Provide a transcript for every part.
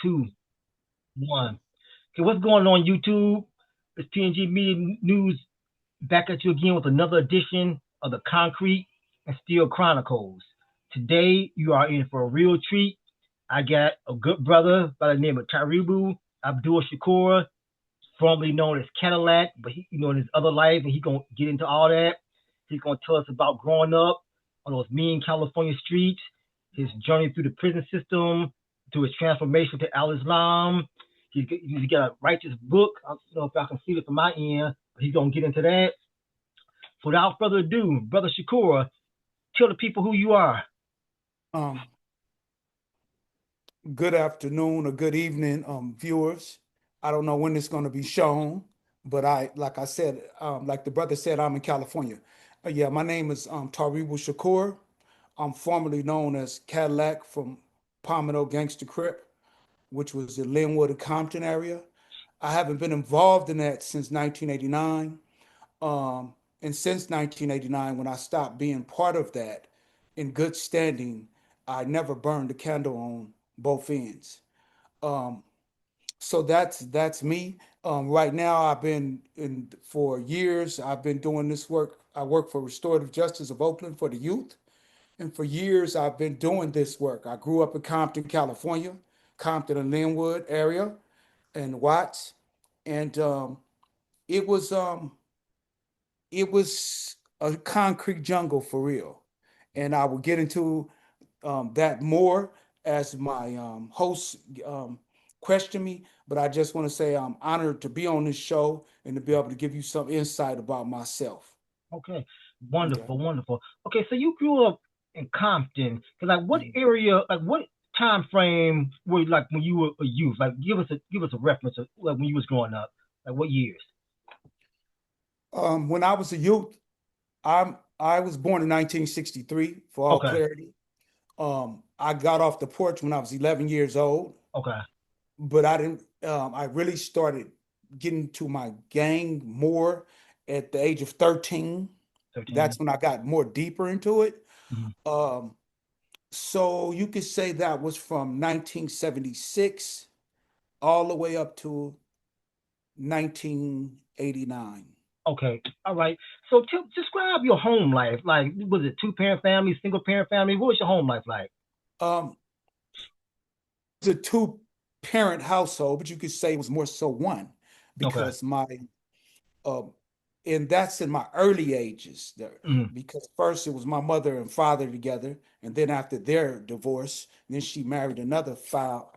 two, one. Okay, what's going on YouTube? It's TNG Media News back at you again with another edition of the Concrete and Steel Chronicles. Today you are in for a real treat. I got a good brother by the name of Taribu Shakur, formerly known as Cadillac, but in his other life, and he's gonna get into all that. He's gonna tell us about growing up on those mean California streets, his journey through the prison system, through his transformation to Al Islam. He's got a righteous book. I don't know if I can see it from my end, but he's gonna get into that. So without further ado, brother Shakur, tell the people who you are. Um, Good afternoon or good evening, viewers. I don't know when it's going to be shown, but like I said, like the brother said, I'm in California. Yeah, my name is Taribu Shakur. I'm formerly known as Cadillac from Palmetto Gangster Crip, which was the Linwood and Compton area. I haven't been involved in that since 1989. And since 1989, when I stopped being part of that in good standing, I never burned a candle on both ends. Um, so that's me. Right now, I've been in for years. I've been doing this work. I work for Restorative Justice of Oakland for the youth, and for years I've been doing this work. I grew up in Compton, California, Compton and Linwood area, and Watts, and it was um, it was a concrete jungle for real. And I will get into that more as my hosts question me. But I just want to say I'm honored to be on this show and to be able to give you some insight about myself. Okay, Okay. wonderful, wonderful. Okay, so you grew up in Compton. So, like, what Mhm. area, like, what time frame were you, like when you were a youth? Like, give us a reference of like when you was growing up. Like, what years? When I was a youth, I was born in 1963, for all Okay, clarity. I got off the porch when I was 11 years old, okay, but I didn't. I really started getting to my gang more at the age of 13. 13. That's when I got more deeper into it. Mhm. Um, so you could say that was from 1976 all the way up to 1989. Okay, all right. So, describe your home life. Like, was it two parent family, single parent family? What was your home life like? Um, it's a two-parent household, but you could say it was more so one Okay. because my um, and that's in my early ages there. Mhm. Because first it was my mother and father together, and then after their divorce, then she married another foul.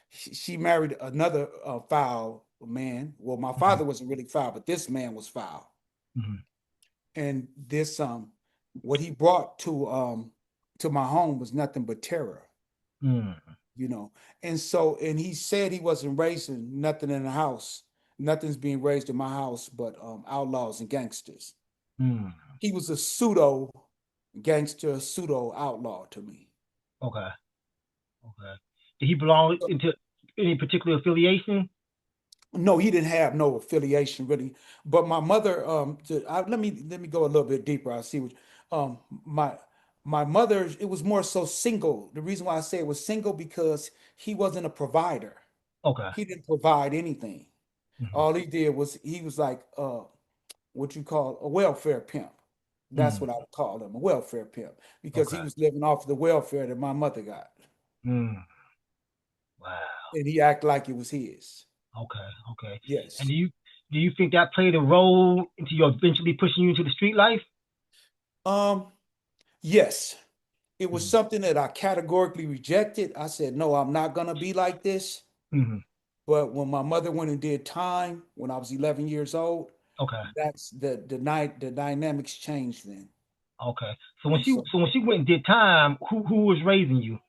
She married another foul man. Well, my Mhm. father wasn't really foul, but this man was foul. Mhm. And this what he brought to my home was nothing but terror, Mhm. you know. And so and he said he wasn't raising nothing in the house. Nothing's being raised in my house but outlaws and gangsters. Mhm. He was a pseudo gangster, pseudo outlaw to me. Okay. Okay. Did he belong into any particular affiliation? No, he didn't have no affiliation really. But my mother, let me go a little bit deeper. I see what um my my mother, it was more so single. The reason why I say it was single because he wasn't a provider. Okay. He didn't provide anything. Mhm. All he did was he was like what you call a welfare pimp. That's what Mm. I would call him, a welfare pimp, because he Okay. was living off the welfare that my mother got, Mm. Wow. and he acted like it was his. Okay. Okay. And Yes. do you think that played a role into your eventually pushing you into the street life? Um, yes. It was Mm. something that I categorically rejected. I said, no, I'm not gonna be like this. Mhm. But when my mother went and did time when I was 11 years old, Okay. that's the dynamics changed then. Okay. So when And she so so when she went and did time, who was raising you?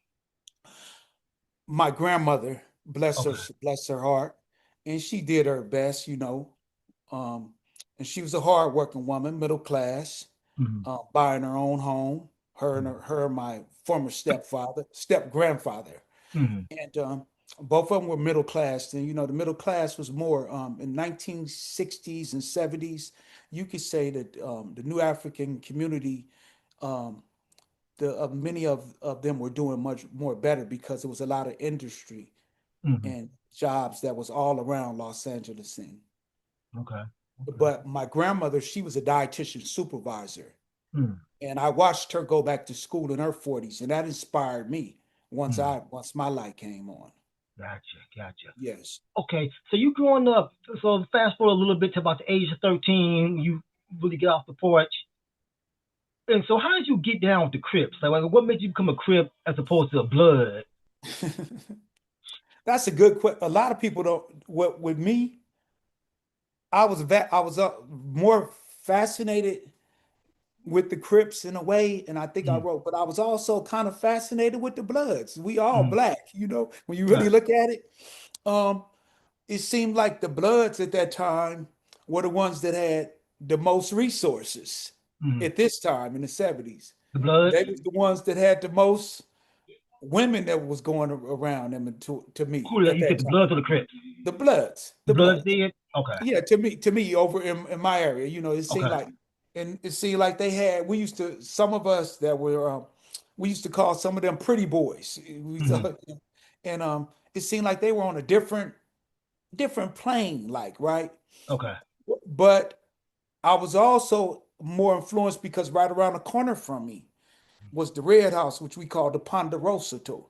my grandmother, Okay. bless her heart, and she did her best, Um, and she was a hardworking woman, middle class, Mhm. buying her own home. Mhm. Her, my former step grandfather, Mhm. and both of them were middle class. And the middle class was more in 1960s and 70s. You could say that the new African community um, many of them were doing much more better because there was a lot of industry Mm-hmm. and jobs that was all around Los Angeles. And Okay. Okay. but my grandmother, she was a dietitian supervisor, Mm, and I watched her go back to school in her 40s, and that inspired me mm. once my light came on. Gotcha. Gotcha. Yes. Okay. So you growing up. So fast forward a little bit to about the age of 13. You really get off the porch. And so how did you get down with the Crips? Like what made you become a Crip as opposed to a Blood? That's a good question. A lot of people don't. What with me, I was more fascinated with the Crips in a way, and I think I Mm, wrote, but I was also kind of fascinated with the Bloods. We all mm, black, when you really right. look at it. Um, it seemed like the Bloods at that time were the ones that had the most resources Mm. at this time in the 70s. The Bloods. They was the ones that had the most women that was going around them to me Who? at You said that the time. Bloods or the Crips? The Bloods, The the Bloods Bloods. did. Okay. Yeah, to me over in my area, it seemed Okay. like, and it seemed like they had. We used to some of us that were, we used to call some of them pretty boys. We Mm, thought, and it seemed like they were on a different plane, like right. okay. But I was also more influenced because right around the corner from me was the Red House, which we call the Ponderosa tour,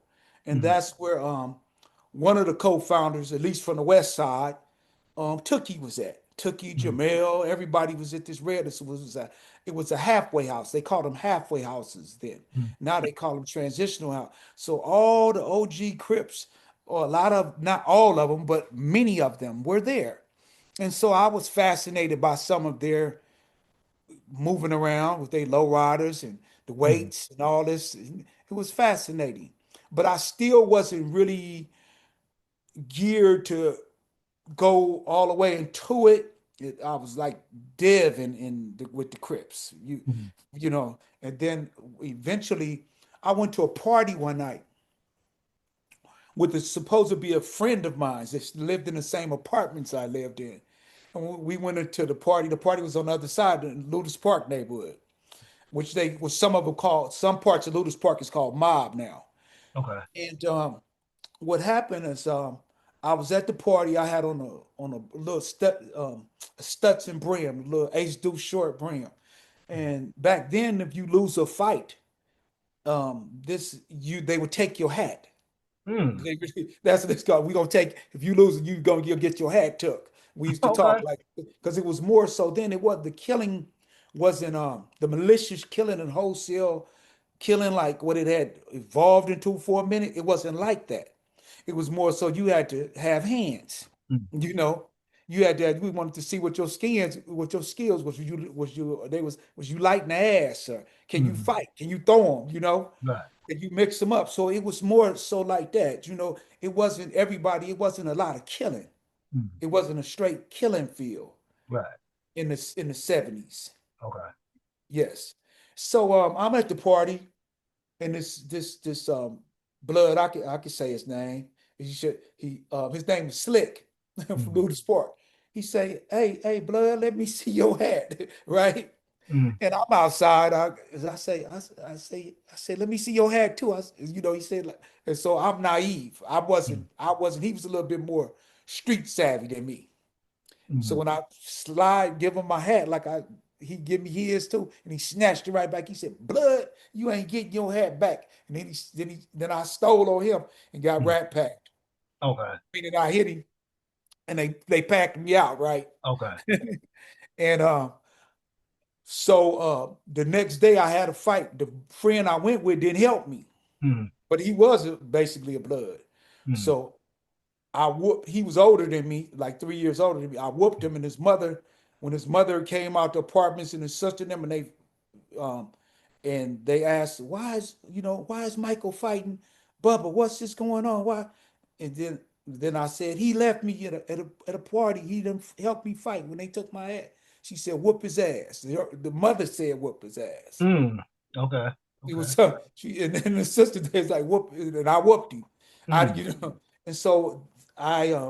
and Mm, that's where one of the co-founders, at least from the West Side, Tookie was at. Tookie, mm, Jamel, everybody was at this red. It was a halfway house. They called them halfway houses then. mm, Now they call them transitional house. So all the OG Crips, or a lot of, not all of them, but many of them were there. And so I was fascinated by some of their moving around with their low riders and the mm, weights and all this. It was fascinating. But I still wasn't really geared to go all the way into it. I was like Div with the Crips, mm, and then eventually I went to a party one night with a supposed to be a friend of mine that lived in the same apartments I lived in. And we went into the party. The party was on the other side in Ludus Park neighborhood, which some of them called, some parts of Ludus Park is called Mob now. okay. And what happened is I was at the party. I had on a little a Stetson brim, a little Ace Deuce short brim. And back then, if you lose a fight, this you they would take your hat. Mm, That's what it's called. We gonna take if you lose, you'll get your hat took. We used to talk okay. like because it was more so then. It was the killing wasn't the malicious killing and wholesale killing like what it had evolved into for a minute. It wasn't like that. It was more so you had to have hands. Mm, You know, you had that. We wanted to see what your skills was you light in the ass or can you mm, fight? Can you throw them? right. And you mix them up. So it was more so like that. It wasn't everybody. It wasn't a lot of killing. Mm, It wasn't a straight killing field right. in the 70s. Okay. Yes. So I'm at the party and this blood. I can say his name. His name is Slick from Mm, Luda Sport. He say, hey, blood, let me see your hat, right? mm, And I'm outside. I say, let me see your hat too. He said, like, and so I'm naive. mm, I wasn't. He was a little bit more street savvy than me. So mm, when I give him my hat, he give me his too, and he snatched it right back. He said, "Blood, you ain't getting your hat back." And then I stole on him and got mm. rat packed. Okay. Meaning I hit him, and they packed me out, right? Okay. And so the next day I had a fight. The friend I went with didn't help me, Mm, but he was basically a blood. mm, So I whooped. He was older than me, like 3 years older than me. I whooped him, and when his mother came out the apartments and his sister and them, um, and they asked, why is Michael fighting Bubba? What's this going on? Why? And then I said he left me at a party. He didn't help me fight when they took my ass. She said, whoop his ass. The mother said, whoop his ass. mm. Okay. It Okay. was and then the sister was like whoop, and I whooped him. I Mm, and so I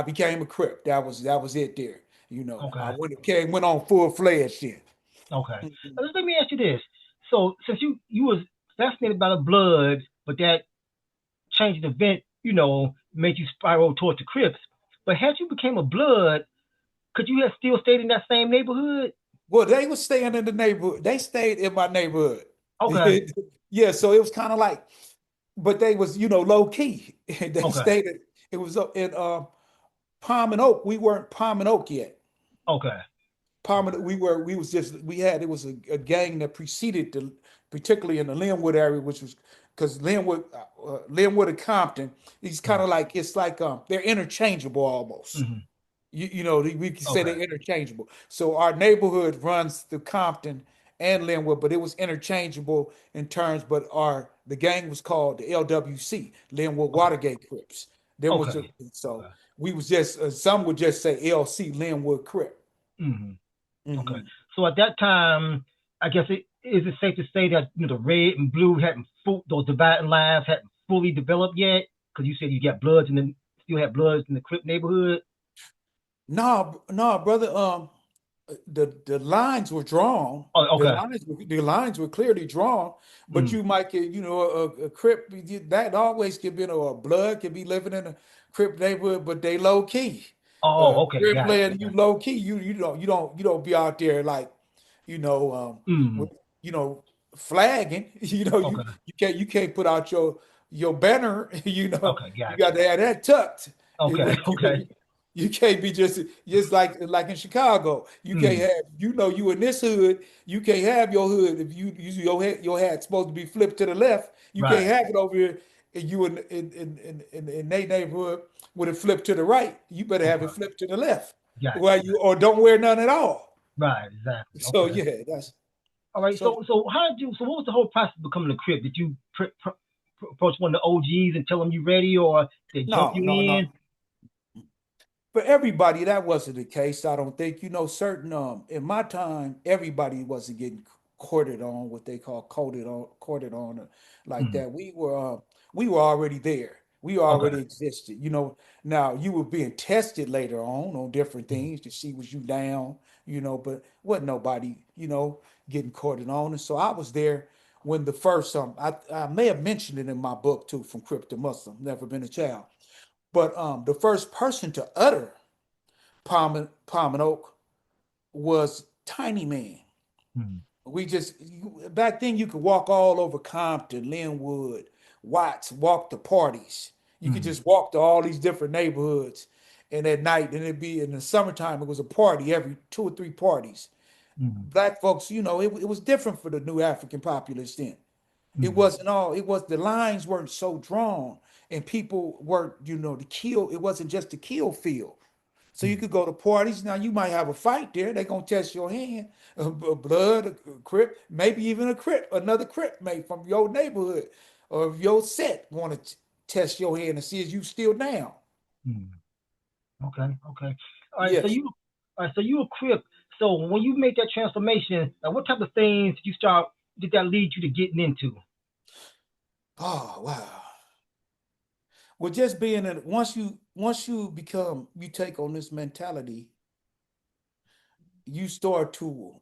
became a Crip. That was it there. I okay. went on full fledged then. Okay. Let me ask you this. So since you was fascinated by the Bloods, but that changing event, made you spiral towards the Crips. But had you became a Blood, could you have still stayed in that same neighborhood? Well, they was staying in the neighborhood. They stayed in my neighborhood. Okay, Yeah, so it was kind of like, but they was, low key. They okay, stayed at, it was up in Palm and Oak. We weren't Palm and Oak yet. okay, Palm okay. and we was just we had it was a gang that preceded particularly in the Linwood area, which was because Linwood and Compton, these kind Mm, of like it's like they're interchangeable almost. mhm. We can say Okay, they're interchangeable. So our neighborhood runs through Compton and Linwood, but it was interchangeable in terms. But our the gang was called the LWC, Linwood okay, Watergate Crips. There was okay, so okay. we was just some would just say LC Linwood Crip. Hmm. Okay. Hmm. So at that time, I guess it safe to say that the red and blue hadn't those dividing lines hadn't fully developed yet? Because you said you got Bloods and then still had Bloods in the Crip neighborhood. No, no, brother. The lines were drawn. Oh, okay. The lines were clearly drawn, but Mm. you might get, a Crip that always could be, a blood could be living in a Crip neighborhood, but they low key. Okay. Crip Got it. land, you Got low key. You don't be out there like, you know, it. Mm. with, flagging. Okay. You can't put out your banner. Okay. You Got got you. to have that tucked. Okay. Okay. You can't be just like in Chicago. You can't Mm. have you in this hood. You can't have your hood if your hat's supposed to be flipped to the left. You can't Right. have it over here. And you in their neighborhood with it flipped to the right. You better have it Okay. flipped to the left. Got Well, you. you or don't wear none at all. Right. Exactly. So Okay. yeah, that's All right. so So how did you? So what was the whole process of becoming a Crip? Did you approach one of the OGs and tell them you ready, or they jump no, you no, no. in? For everybody, that wasn't the case. I don't think, certain in my time, everybody wasn't getting courted on what they call courted on like Mm. that. We were already there. We Okay. already existed. Now you were being tested later on different Mm. things to see was you down, but wasn't nobody, getting courted on. And so I was there when the first I may have mentioned it in my book too, From Crip to Muslim, Never Been a Child. But the first person to utter Palm and Oak was Tiny Man. Mm. Back then you could walk all over Compton, Linwood, Watts, walk to parties. You could Mm. just walk to all these different neighborhoods. And at night, and it'd be in the summertime, it was a party every 2 or 3 parties. Mm. Black folks, it was different for the new African populace then. It Mm. wasn't all, it was the lines weren't so drawn and people weren't, to kill. It wasn't just to kill field. So you Mm. could go to parties. Now you might have a fight there. They're gonna test your hand, blood, a crip, maybe even a crip, another crip mate from your neighborhood or your set want to test your hand and see if you still down. Mm. Okay. Okay. All right. So Yes. you, all right. So you a Crip. So when you make that transformation, like what type of things you start? Did that lead you to getting into? Oh wow. Well, just being in once you take on this mentality, you start to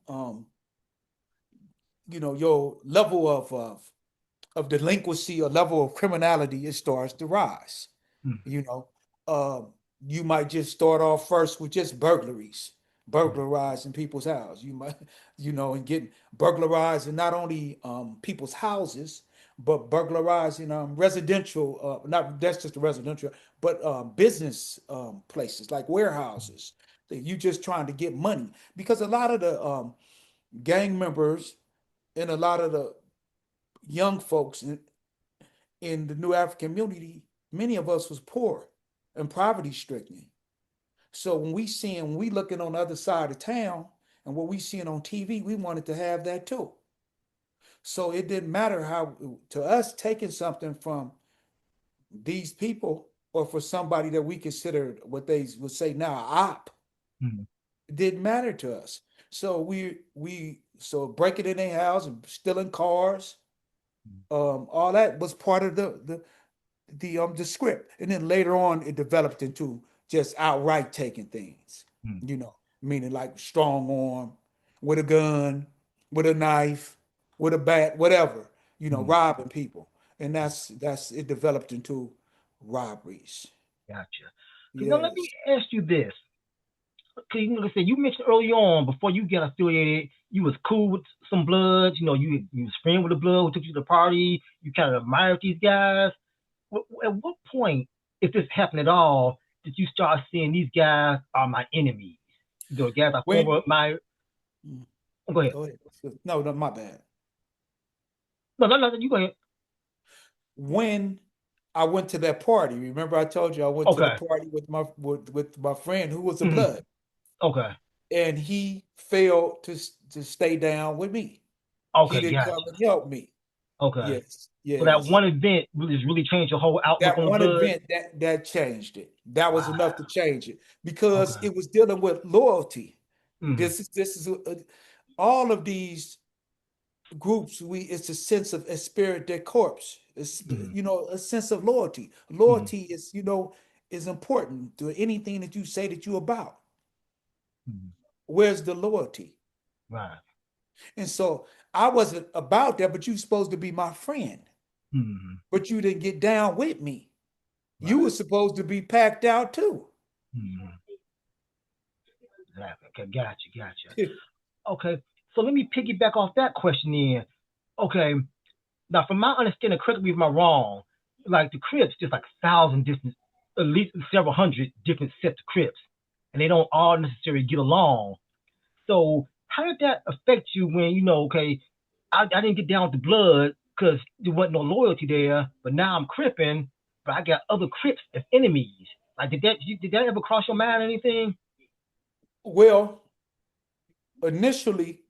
your level of delinquency or level of criminality, it starts to rise. Mm. You know, you might just start off first with just burglaries, Mm. burglarizing people's houses. You might, and getting burglarizing not only people's houses, but burglarizing residential. Not that's just the residential, but business places like warehouses. That you just trying to get money because a lot of the gang members and a lot of the young folks in the new African community, many of us was poor and poverty stricken. So when we looking on the other side of town and what we seeing on TV, we wanted to have that too. So it didn't matter how to us taking something from these people or for somebody that we considered what they would say now op. Mm. It didn't matter to us. So so breaking in their house and stealing cars, all that was part of the script, and then later on it developed into just outright taking things, Mm. meaning like strong arm, with a gun, with a knife, with a bat, whatever. Mm, robbing people, and that's it developed into robberies. gotcha. Okay, now let me Yes. ask you this. Okay, like I said, you mentioned early on before you got affiliated, you was cool with some Bloods. You know, you was friend with the Blood who took you to the party. You kind of admired these guys. At what point, if this happened at all, did you start seeing these guys are my enemies? You know, guys I When former my. mm, Oh, go ahead. Go ahead. No, no, my bad. No, no, no. You go ahead. When I went to that party, remember I told you I went to the Okay. party with my friend who was a Hmm. Blood, Okay. and he failed to stay down with me. He Okay. didn't come Gotcha. and help me. Okay. Yes, So that yes. one event really changed your whole outlook That on the one Blood. event that changed it. That was enough to Wow. change it because Okay. it was dealing with loyalty. Hmm. All of these groups. It's a sense of a spirit de corpse. It's Hmm. a sense of loyalty. Hmm. Loyalty is important to anything that you say that you about. Hmm. Where's the loyalty? Right. And so I wasn't about that, but you supposed to be my friend. Hmm. But you didn't get down with me. You Right. were supposed to be packed out too. Hmm. Exactly. Okay. Gotcha. Okay. So let me piggyback off that question then. Okay. Now, from my understanding, correct me if I'm wrong, like the Crips, there's like 1,000 different, at least several hundred different sets of Crips, and they don't all necessarily get along. So, how did that affect you when okay, I didn't get down with the Blood because there wasn't no loyalty there, but now I'm Cripping, but I got other Crips as enemies. Like, did that ever cross your mind or anything? Well, initially,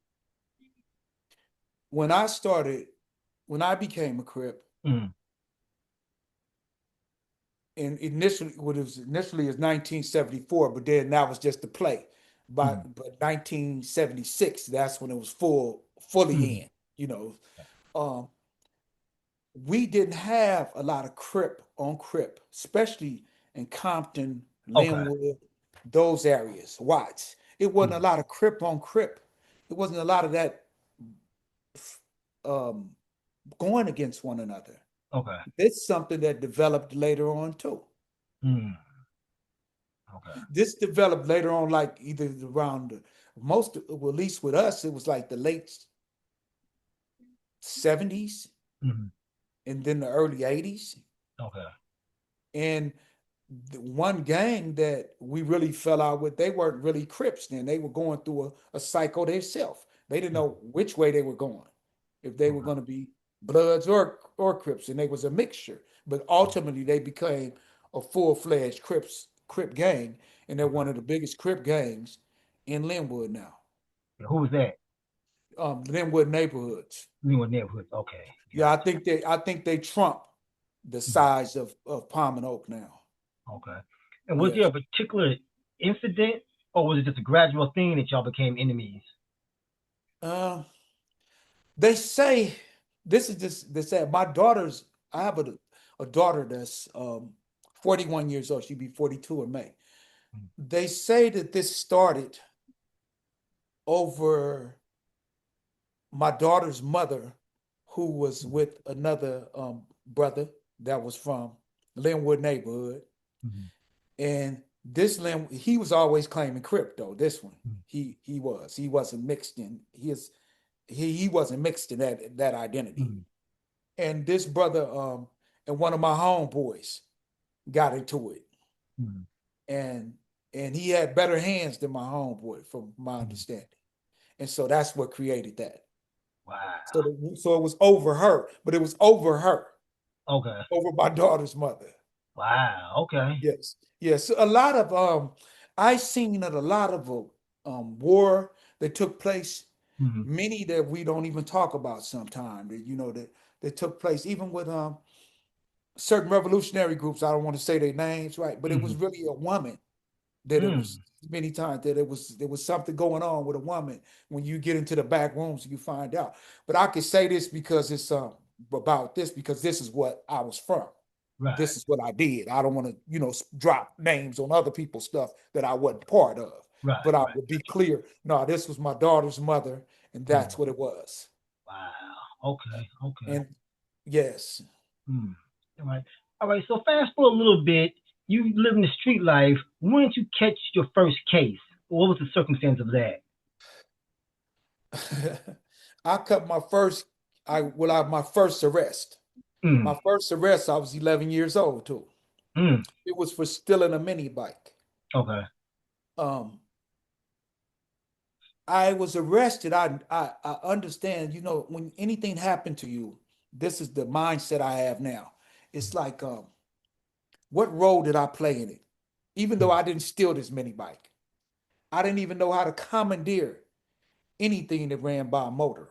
when I started, when I became a Crip, Mm, and initially what it was initially is 1974, but then that was just the play. mm, But 1976, that's when it was fully mm. in. You know, um, we didn't have a lot of Crip on Crip, especially in Compton, Okay. Linwood, those areas. Watts. It wasn't a Mm, lot of Crip on Crip. It wasn't a lot of that um, going against one another. okay. It's something that developed later on too. Mm, okay. This developed later on, like either around most, well, at least with us, it was like the late 70s Mm, and then the early 80s. okay. And the one gang that we really fell out with, they weren't really Crips then. They were going through a cycle themselves. They didn't Mm, know which way they were going, if they were okay. going to be Bloods or Crips, and they was a mixture. But Mm, ultimately, they became a full-fledged Crip gang, and they're okay. one of the biggest Crip gangs in Linwood now. Who was that? Linwood neighborhoods. New neighborhood. Okay. Yeah, Gotcha. I think they trump the Mm, size of Palm and Oak now. okay. And was there Yes. a particular incident, or was it just a gradual thing that y'all became enemies? Uh, they say this is just they say my daughter's. I have a daughter that's 41 years old. She'd be 42 in May. Mm, They say that this started over my daughter's mother, who was mm, with another brother that was from Linwood neighborhood. mm, And this Lin, he was always claiming crypto. This one, mm, he wasn't mixed in. He wasn't mixed in that identity. mm, And this brother and one of my homeboys got into it, mm, and he had better hands than my homeboy, from my mm. understanding. And so that's what created that. Wow. So it was over her, but it was over her, Okay. over my daughter's mother. Wow. Okay. Yes, yes. A lot of I seen that a lot of war that took place, Mm, many that we don't even talk about sometimes. That that took place even with certain revolutionary groups. I don't want to say their names, right? But it was mm, really a woman that it was mm. many times that there was something going on with a woman. When you get into the back rooms, you find out. But I can say this because it's about this, because this is what I was from. Right. This is what I did. I don't want to, drop names on other people's stuff that I wasn't part of. Right. But I Right. would be clear. No, this was my daughter's mother, and that's Mm. what it was. Wow. Okay. Okay. And Yes. Mm. All right. All right. So fast forward a little bit. You live in the street life. When did you catch your first case? What was the circumstance of that? I cut my first my first arrest. Mm. My first arrest, I was 11 years old too. Mm. It was for stealing a mini bike. Okay. Um, I was arrested. I understand, when anything happened to you, this is the mindset I have now. It's like, what role did I play in it? Even though Mm. I didn't steal this mini bike, I didn't even know how to commandeer anything that ran by a motor.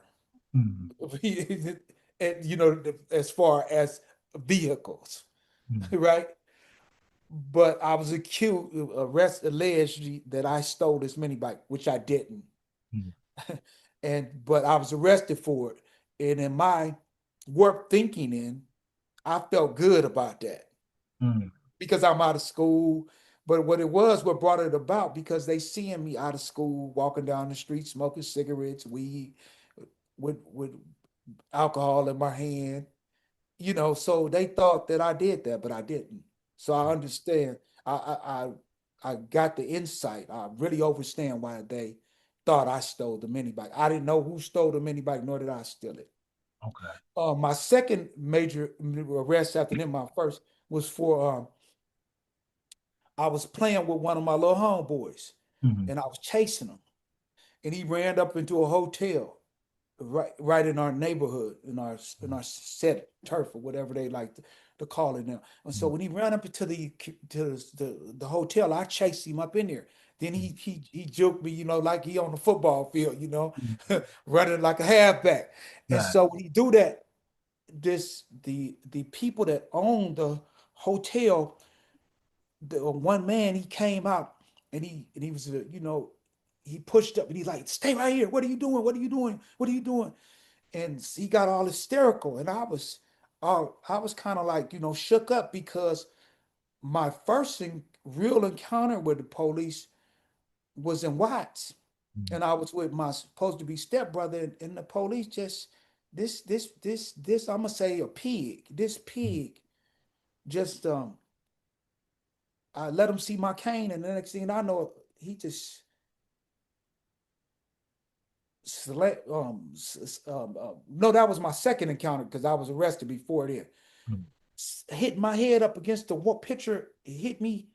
Mm. And as far as vehicles, Mm. right? But I was alleged that I stole this mini bike, which I didn't. Mm. But I was arrested for it. And in my warped thinking I felt good about that Mm. because I'm out of school. But what brought it about, because they seeing me out of school, walking down the street, smoking cigarettes, weed, with alcohol in my hand, so they thought that I did that, but I didn't. So I understand. I got the insight. I really understand why they thought I stole the mini bike. I didn't know who stole the mini bike, nor did I steal it. Okay. My second major arrest after then, my first, was for I was playing with one of my little homeboys, Mm. and I was chasing him, and he ran up into a hotel right in our neighborhood, in our set turf, or whatever they like to call it now. And so Mm. when he ran up into the hotel, I chased him up in there. Then he joked me, like he on the football field, Mm. running like a halfback. And Right. so when he do that, the people that own the hotel, the one man, he came out, and he was he pushed up, and he like, stay right here. What are you doing? What are you doing? What are you doing? And he got all hysterical, and I was kind of like, shook up, because my first real encounter with the police was in Watts, Mm. and I was with my supposed to be stepbrother, and the police just, this I'm gonna say, a pig. This Mm. pig just, I let him see my cane, and the next thing I know, he just no, that was my second encounter, because I was arrested before then. Mm. Hit my head up against the picture. It hit me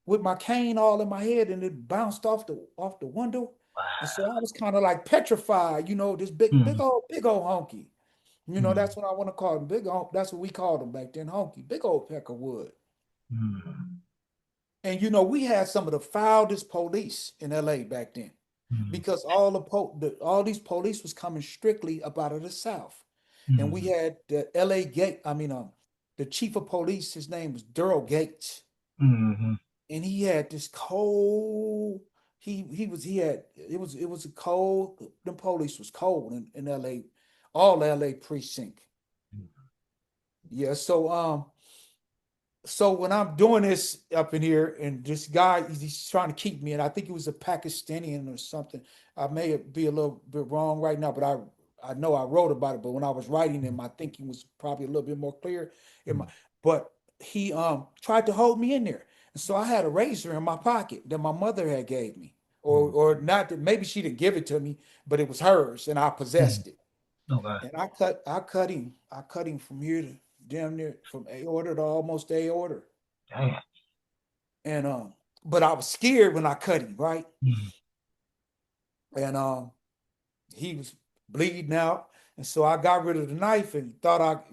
with my cane all in my head, and it bounced off the window. And so I was kind of like petrified, this Mm. big old honky. Mm. That's what I want to call him. Big old, that's what we called him back then, honky, big old peck of wood. Mm. And we had some of the foulest police in LA back then, Mm. because all these police was coming strictly up out of the South. And we Mm. had the LA Gate, I mean, the chief of police, his name was Daryl Gates. Mm. And he had this cold, he had, it was a cold, the police was cold in LA, all LA precinct. Yeah, so when I'm doing this up in here, and this guy, he's trying to keep me, and I think he was a Pakistani or something. I may be a little bit wrong right now, but I know I wrote about it. But when I was writing it, my thinking was probably a little bit more clear. In my, Mm. but he tried to hold me in there, and so I had a razor in my pocket that my mother had gave me, or Mm. or not, that maybe she didn't give it to me, but it was hers, and I Mm. possessed it. Okay. And I cut him from here to damn near, from aorta to almost aorta. Damn. And but I was scared when I cut him, right? Mm. And he was bleeding out. And so I got rid of the knife, and thought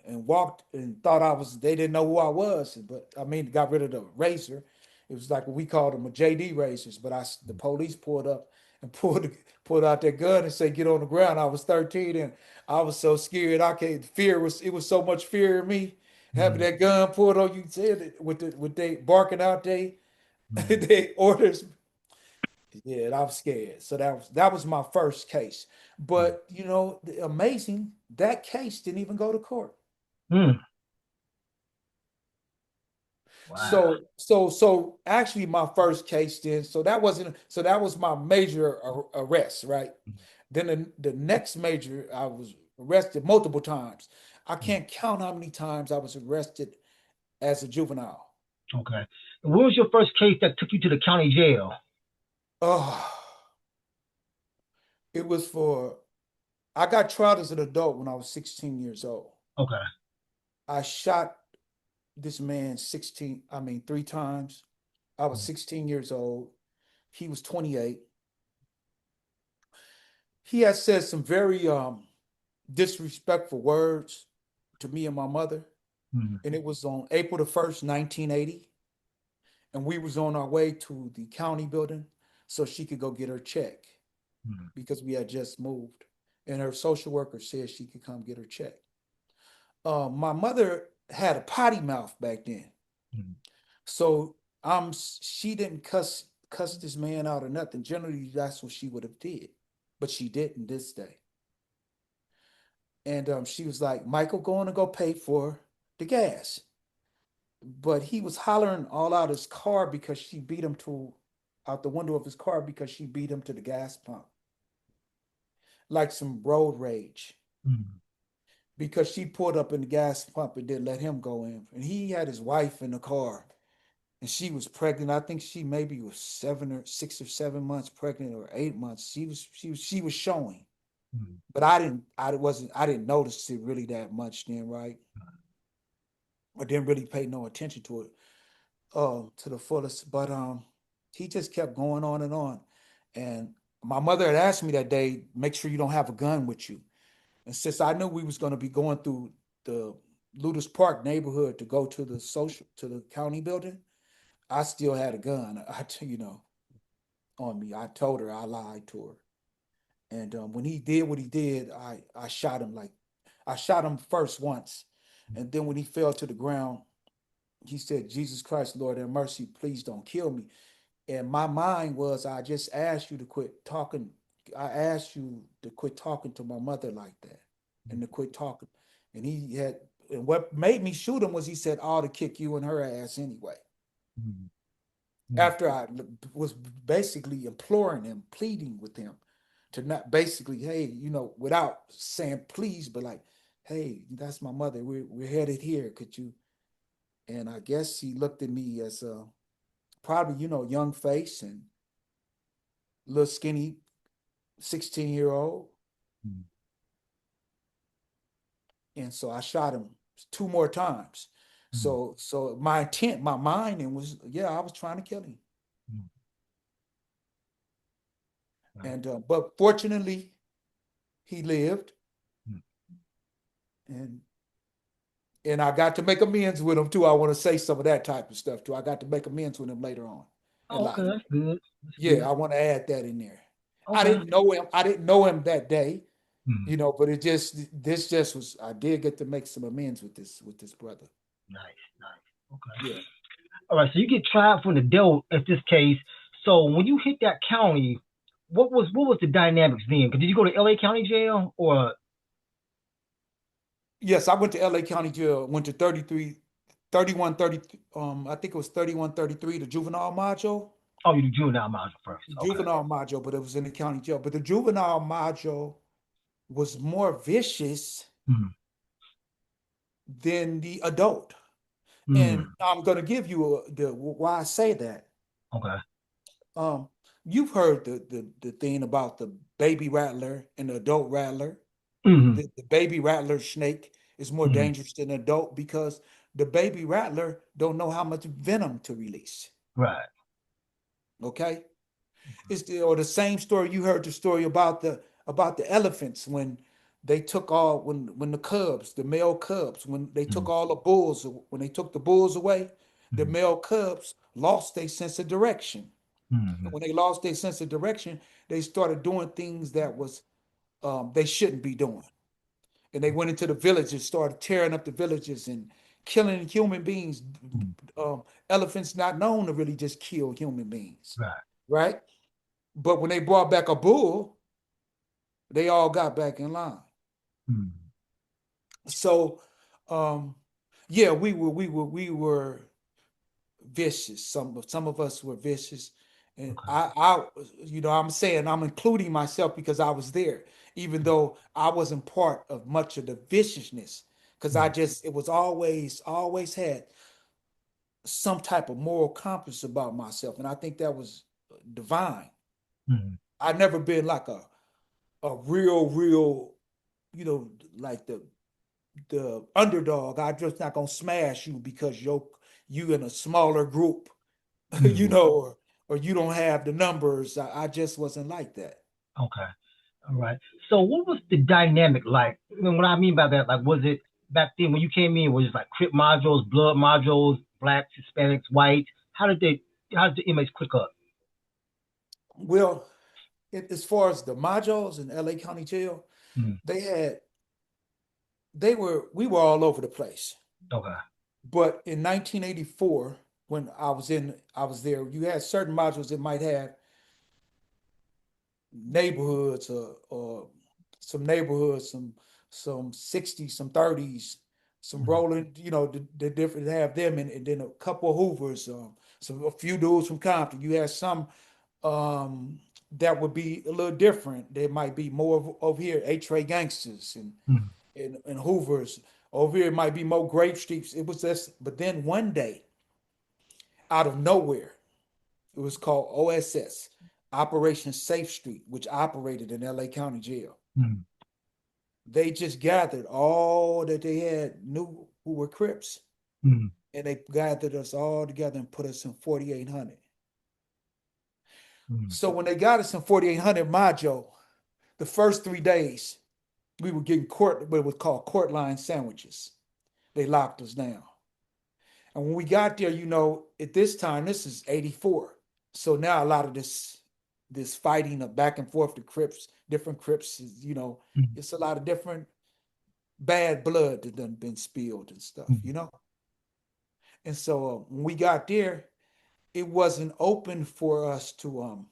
and walked, and thought they didn't know who I was. But I mean, got rid of the razor. It was like what we called them a JD razors. But the police pulled up and pulled out their gun and said, get on the ground. I was 13, and I was so scared. It was so much fear in me, having Mm. that gun pulled on you, said it, with they barking out Mm. they orders. Yeah, and I was scared. So that was my first case. Mm. But amazing, that case didn't even go to court. Mm. Wow. So actually, my first case then. So that was my major arrest, right? Then the next major, I was arrested multiple times. I can't count how many times I was arrested as a juvenile. Okay. And when was your first case that took you to the county jail? Oh, it was for, I got tried as an adult when I was 16 years old. Okay. I shot this man 16, I mean, three times. I was 16 years old. He was 28. He had said some very disrespectful words to me and my mother. Mm-hmm. And it was on April the 1st, 1980. And we was on our way to the county building so she could go get her check Mm-hmm. because we had just moved. And her social worker said she could come get her check. My mother had a potty mouth back then. So she didn't cuss this man out or nothing. Generally, that's what she would have did. But she didn't this day. And she was like, Michael, going to go pay for the gas. But he was hollering all out his car because she beat him to out the window of his car because she beat him to the gas pump. Like some road rage. Mm-hmm. Because she pulled up in the gas pump and didn't let him go in. And he had his wife in the car. And she was pregnant. I think she maybe was 6 or 7 months pregnant or 8 months. She was showing. Mm-hmm. But I didn't notice it really that much then, right? I didn't really pay no attention to it to the fullest. But he just kept going on and on. And my mother had asked me that day, make sure you don't have a gun with you. And since I knew we was going to be going through the Ludus Park neighborhood to go to the county building, I still had a gun. On me. I told her, I lied to her. And when he did what he did, I shot him I shot him first once, and then when he fell to the ground, he said, "Jesus Christ, Lord have mercy, please don't kill me." And my mind was, I just asked you to quit talking. I asked you to quit talking to my mother like that, and to quit talking. And and what made me shoot him was he said, "I ought to kick you in her ass anyway." Mm-hmm. After I was basically imploring him, pleading with him to not basically, hey, without saying please, but like, hey, that's my mother. We're headed here. Could you? And I guess he looked at me as a probably, young face and little skinny 16-year-old. Mm-hmm. And so I shot him two more times. So my intent, my mind, and was, yeah, I was trying to kill him. Mm-hmm. And but fortunately, he lived, and I got to make amends with him too. I want to say some of that type of stuff too. I got to make amends with him later on in Oh, okay, life. that's good. That's Yeah, good. I want to add that in there. I Okay. didn't know him. I didn't know him that day, Mm-hmm. but this just was. I did get to make some amends with this brother. Nice, nice. Okay. Yeah. All right. So you get tried for an adult at this case. So when you hit that county, what was the dynamics then? Did you go to L.A. County Jail or Yes, I went to LA County Jail. Went to 33, 31, 30. I think it was 3133, the juvenile module. oh, you do juvenile module first? The Okay. juvenile module, but it was in the county jail. But the juvenile module was more vicious Mm-hmm. than the adult. And Mm-hmm. I'm going to give you why I say that. Okay. Um, you've heard the thing about the baby rattler and the adult rattler. Mm-hmm. The baby rattler snake is more Mm-hmm. dangerous than adult because the baby rattler don't know how much venom to release. Right. Okay, or the same story you heard the story about the elephants when they took all when the cubs, the male cubs, when they Mm-hmm. took all the bulls, when they took the bulls away, the Mm-hmm. male cubs lost their sense of direction. Mm-hmm. And when they lost their sense of direction, they started doing things that was they shouldn't be doing. And they went into the villages, started tearing up the villages and killing human beings. Mm-hmm. Elephants not known to really just kill human beings, Right. right? But when they brought back a bull, they all got back in line. Mm-hmm. So, um, yeah, we were vicious. Some of us were vicious, and Okay. I'm saying I'm including myself because I was there, even though I wasn't part of much of the viciousness, because Mm, it was always, I always had some type of moral compass about myself. And I think that was divine. mm, I've never been like a real, like the underdog. I'm just not gonna smash you because you in a smaller group, mm. or you don't have the numbers. I just wasn't like that. Okay. All right. So what was the dynamic like? What I mean by that, like, was it back then when you came in, was it like Crip modules, blood modules, blacks, Hispanics, whites? How did the inmates click up? Well, as far as the Majos in LA County Jail, Mm, they had we were all over the place. okay. But in 1984, when I was there, you had certain modules that might have neighborhoods, or some neighborhoods, some 60s, some 30s, some Mm, rolling, the different have them, and then a couple of Hoovers, a few dudes from Compton. You had some um that would be a little different. There might be more over here, H-Ray Gangsters mm, and Hoovers. Over here it might be more Grape Streets. It was just, but then one day, out of nowhere, it was called OSS, Operation Safe Street, which operated in LA County Jail. mm, They just gathered all that they had knew who were Crips, mm, and they gathered us all together and put us in 4800. mm, So when they got us in 4800, Majo, the first 3 days, we were getting what was called court line sandwiches. They locked us down. And when we got there, at this time, this is 84. So now a lot of this fighting of back and forth, the Crips, different Crips, mm, it's a lot of different bad blood that done been spilled and stuff. mm, And so when we got there, it wasn't open for us to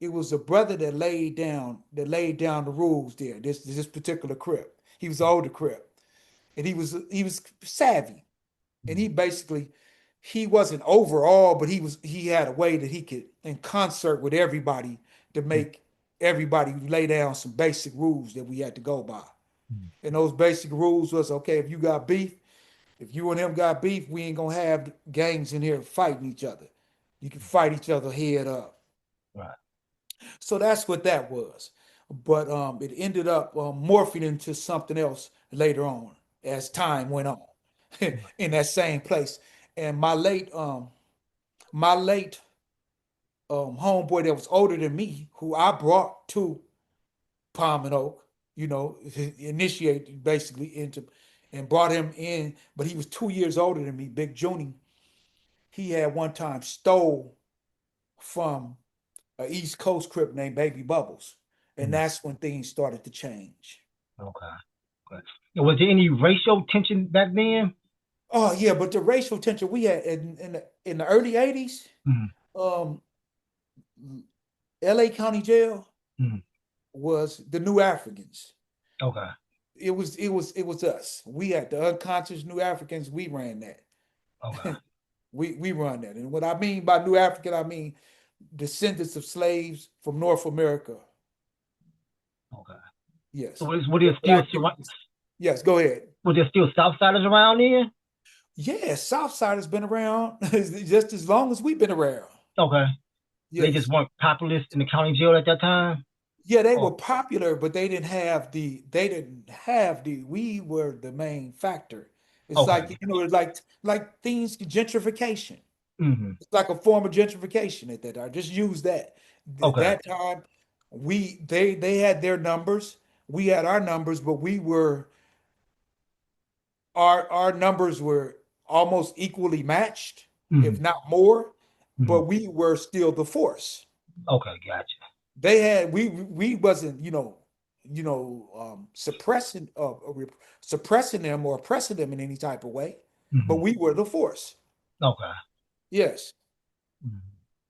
it was a brother that laid down the rules there. This particular Crip. He was an older Crip. And he was savvy. And mm, he wasn't overall, but he had a way that he could, in concert with everybody, to mm, make everybody lay down some basic rules that we had to go by. mm, And those basic rules was, okay, if you got beef, if you and him got beef, we ain't gonna have gangs in here fighting each other. You can fight each other head up. right. So that's what that was. But it ended up morphing into something else later on as time went on Right. in that same place. And my late homeboy that was older than me, who I brought to Palm and Oak, initiated basically into and brought him in, but he was 2 years older than me, Big Junie. He had one time stole from an East Coast Crip named Baby Bubbles. And Mm, that's when things started to change. okay. Okay. Was there any racial tension back then? Oh yeah, but the racial tension we had in the early 80s, Mm, um, LA County Jail mm, was the New Africans. okay. It was us. We had the unconscious New Africans, we ran that. Okay. We run that. And what I mean by New African, I mean descendants of slaves from North America. Okay. So Yes. were The there still black immigrants. Yes, go ahead. Southsiders around there? Yeah, Southside has been around just as long as we've been around. Okay. They just Yes. weren't populous in the county jail at that time? Yeah, they Oh, were popular, but they didn't have the we were the main factor. It's okay. like, it's like things gentrification. Mm-hmm. It's like a form of gentrification at that time. Just use that. At Okay. that time, they had their numbers, we had our numbers, but our numbers were almost equally matched, Mm-hmm. if not more, Mm-hmm. but we were still the force. Okay, gotcha. They had we wasn't suppressing them or oppressing them in any type of way, but Mm-hmm. we were the force. Okay. Yes. Mhm.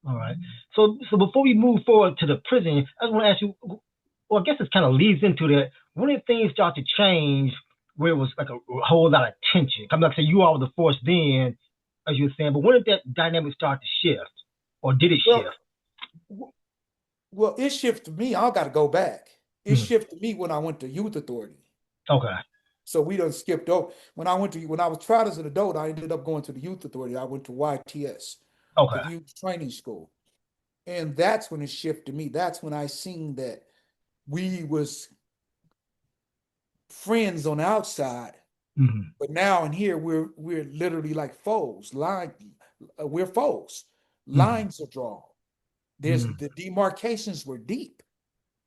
All right. So before we move forward to the prison, I just want to ask you. Well, I guess this kind of leads into that. When did things start to change, where it was like a whole lot of tension? I'm not saying you all were the force then, as you were saying, but when did that dynamic start to shift, or did it Well, shift? well, it shifted me. I got to go back. It Mm. shifted me when I went to youth authority. Okay. So we done skipped over. When I was tried as an adult, I ended up going to the youth authority. I went to YTS, to Okay. the youth training school. And that's when it shifted me. That's when I seen that we was friends on the outside, Hmm. but now in here we're literally like foes. We're foes. Hmm. Lines are drawn. There's Hmm. the demarcations were deep.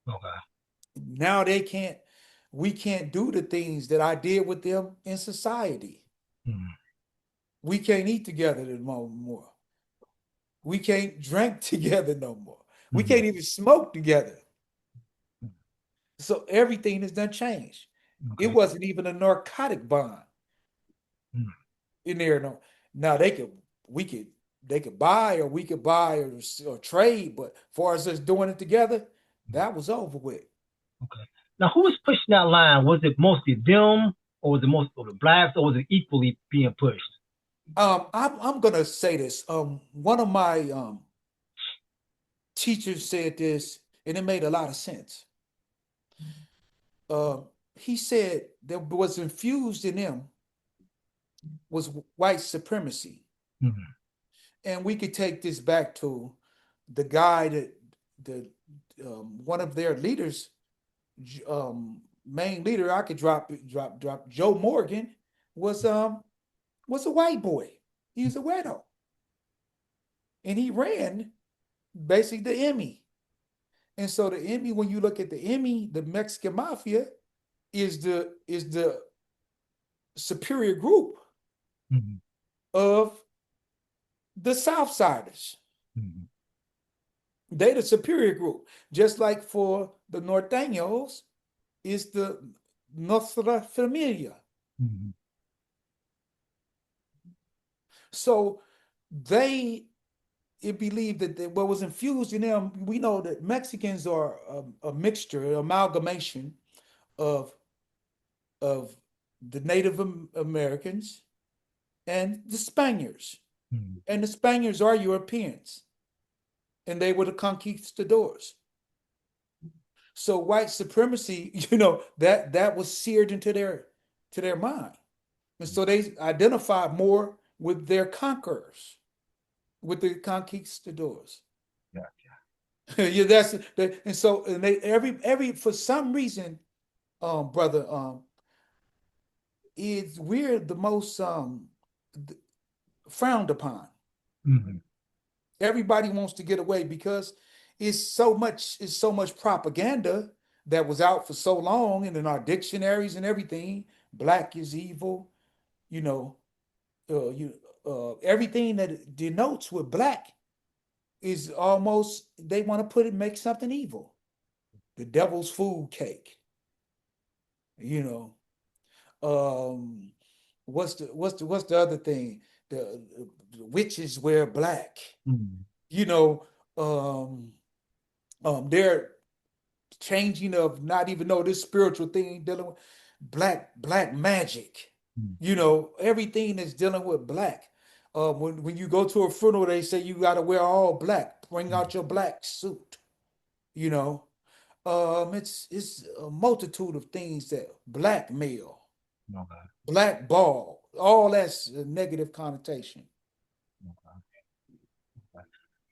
Okay. Now we can't do the things that I did with them in society. Hmm. We can't eat together no more. We can't drink together no more. We Hmm. can't even smoke together. So everything has done changed. It Okay. wasn't even a narcotic bond Hmm. in there. No, now we could, they could buy or we could buy or trade, but as far as us doing it together, that was over with. Okay. Now, who was pushing that line? Was it mostly them, or was it most of the blacks, or was it equally being pushed? I'm gonna say this. One of my teachers said this, and it made a lot of sense. Uh, he said there was infused in them was white supremacy. Hmm. And we could take this back to the guy that the one of their leaders, main leader. I could drop. Joe Morgan was a white boy. He was a widow, and he ran basically the Emmy. And so the Emmy, when you look at the Emmy, the Mexican mafia is the superior group Hmm. of the Southsiders. Hmm. They the superior group. Just like for the Norteños is the Nostra Familia. Hmm. So they it believed that what was infused in them, we know that Mexicans are a mixture, an amalgamation of of the Native Americans and the Spaniards. Hmm. And the Spaniards are Europeans, and they were the conquistadors. So white supremacy, that was seared into their mind. And so they identify more with their conquerors, with the conquistadors. Yeah. Yeah, that's and so and they every for some reason, brother, is we're the most frowned upon. Hmm. Everybody wants to get away because it's so much propaganda that was out for so long and in our dictionaries and everything. Black is evil, you know, you everything that denotes with black is almost they want to make something evil. The devil's food cake, you know. Um, what's the other thing? The witches wear black, Hmm. you know. Um, they're changing of not even know this spiritual thing dealing with black magic. Hmm. Everything is dealing with black. When you go to a funeral, they say you got to wear all black. Bring Hmm. out your black suit. You know, it's a multitude of things that blackmail, Okay. blackball, all that's a negative connotation. Okay.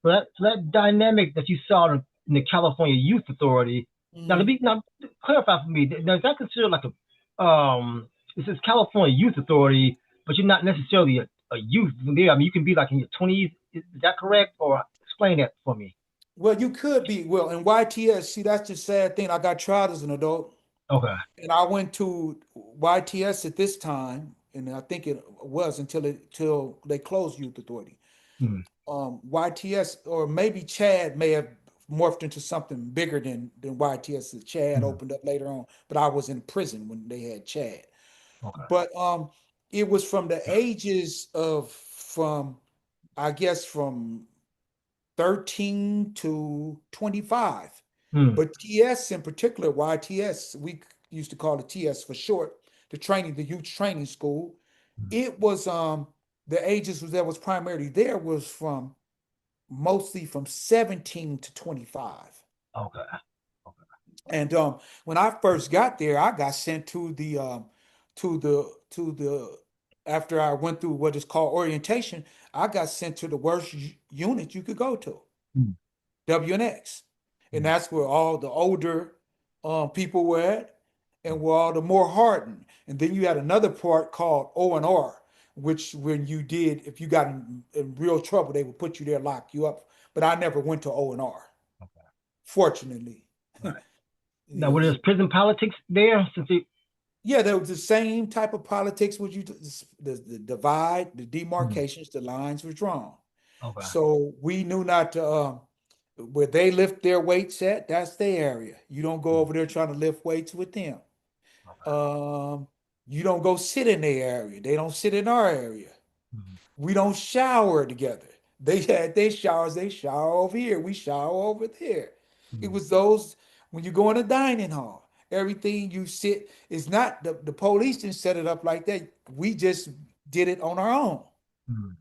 So that dynamic that you saw in the California Youth Authority. Mm. Now clarify for me. Now is that considered like a this is California Youth Authority, but you're not necessarily a youth there. I mean, you can be like in your 20s. Is that correct? Or explain that for me. Well, you could be. Well, in YTS, see, that's the sad thing. I got tried as an adult. Okay. And I went to YTS at this time, and I think it was until they closed Youth Authority. Hmm. YTS or maybe Chad may have morphed into something bigger than YTS. Chad Hmm. opened up later on, but I was in prison when they had Chad. Okay. But it was from the ages of from I guess from 13 to 25. Hmm. But TS in particular, YTS, we used to call it TS for short, the youth training school. Hmm. It was the ages that was primarily there was from mostly from 17 to 25. Okay. Okay. And when I first got there, I got sent to to the after I went through what is called orientation, I got sent to the worst unit you could go to, Mm, WNX. And mm, that's where all the older people were at and were all the more hardened. And then you had another part called O&R, which when you did, if you got in real trouble, they would put you there, lock you up. But I never went to O&R, okay, fortunately. right. Now, were there Yeah, prison politics there? Since it, yeah, there was the same type of politics with you, the divide, the mm, demarcations, the lines were drawn. okay, So we knew not to, where they lift their weights at, that's their area. You don't go mm, over there trying to lift weights with them. okay, Um, you don't go sit in their area. They don't sit in our area. mm, We don't shower together. They had their showers, they shower over here. We shower over there. It mm, was those when you go in a dining hall, everything you sit is not the police didn't set it up like that. We just did it on our own. mm.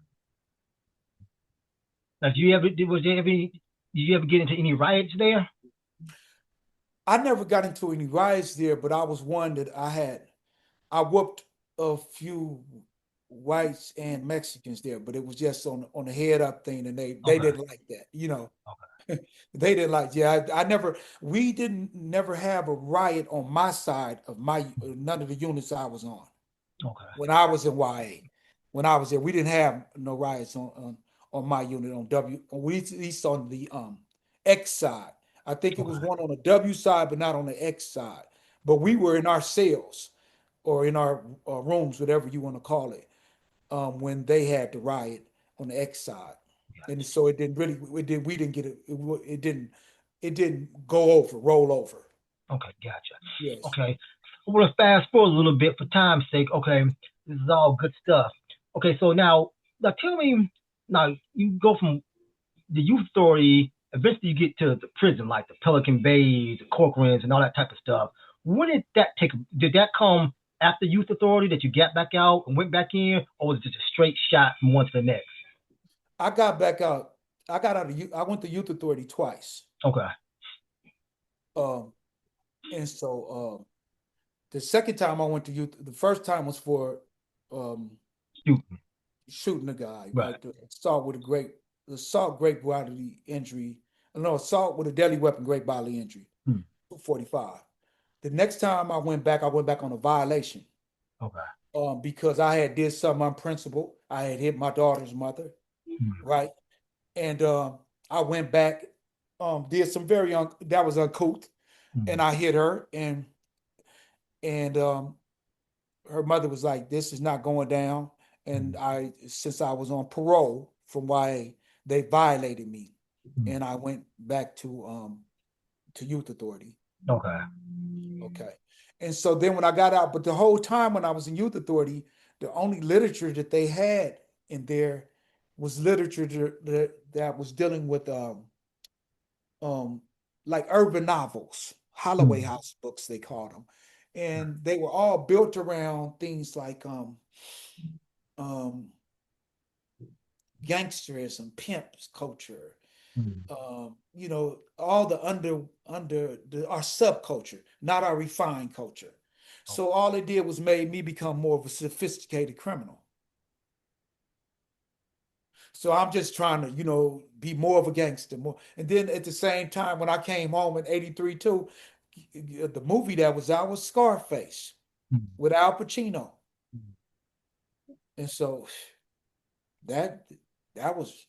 Now, do you ever was there ever? Did you ever get into any riots there? I never got into any riots there, but I was one that I whooped a few whites and Mexicans there, but it was just on the head up thing, and they Okay, didn't like that, okay, They didn't like, yeah, I never, we didn't never have a riot on my side of my none of the units I was on okay, when I was in YA. When I was there, we didn't have no riots on my unit on W. We at least on the X side. I think it was okay, one on the W side, but not on the X side. But we were in our cells or in our rooms, whatever you want to call it, when they had the riot on the X side, and gotcha. so it didn't really it did we didn't get it it didn't go over roll over. Okay, gotcha. Yes, Okay, I want to fast forward a little bit for time's sake. Okay, this is all good stuff. Okay, so now tell me, now you go from the youth story, eventually you get to the prison, like the Pelican Bays, the Corcorans, and all that type of stuff. When did that take? Did that come after youth authority that you got back out and went back in, or was it just a straight shot from one to the next? I got back out. I got out of I went to youth authority twice. Okay, Um, and so the second time I went to youth, the first time was for um shooting, shooting a guy, right? right? The assault, great bodily injury. No, assault with a deadly weapon, great bodily injury. Hmm. 245. The next time I went back on a violation. Okay. Because I had did something unprincipled. I had hit my daughter's mother, Hmm. right? And I went back, did some that was uncouth, and Hmm. I hit her, and her mother was like, "This is not going down." And Hmm. since I was on parole from YA, they violated me, Hmm. and I went back to youth authority. Okay. Okay. And so then when I got out, but the whole time when I was in youth authority, the only literature that they had in there was literature that was dealing with um like urban novels, Holloway Hmm. House books they called them. And they were all built around things like um gangsterism, pimps culture, Hmm. all the our subculture, not our refined culture. So Okay. all it did was made me become more of a sophisticated criminal. So I'm just trying to, be more of a gangster, more. And then at the same time, when I came home in '83 too, the movie that was out was Scarface Hmm. with Al Pacino, Hmm. and so that that was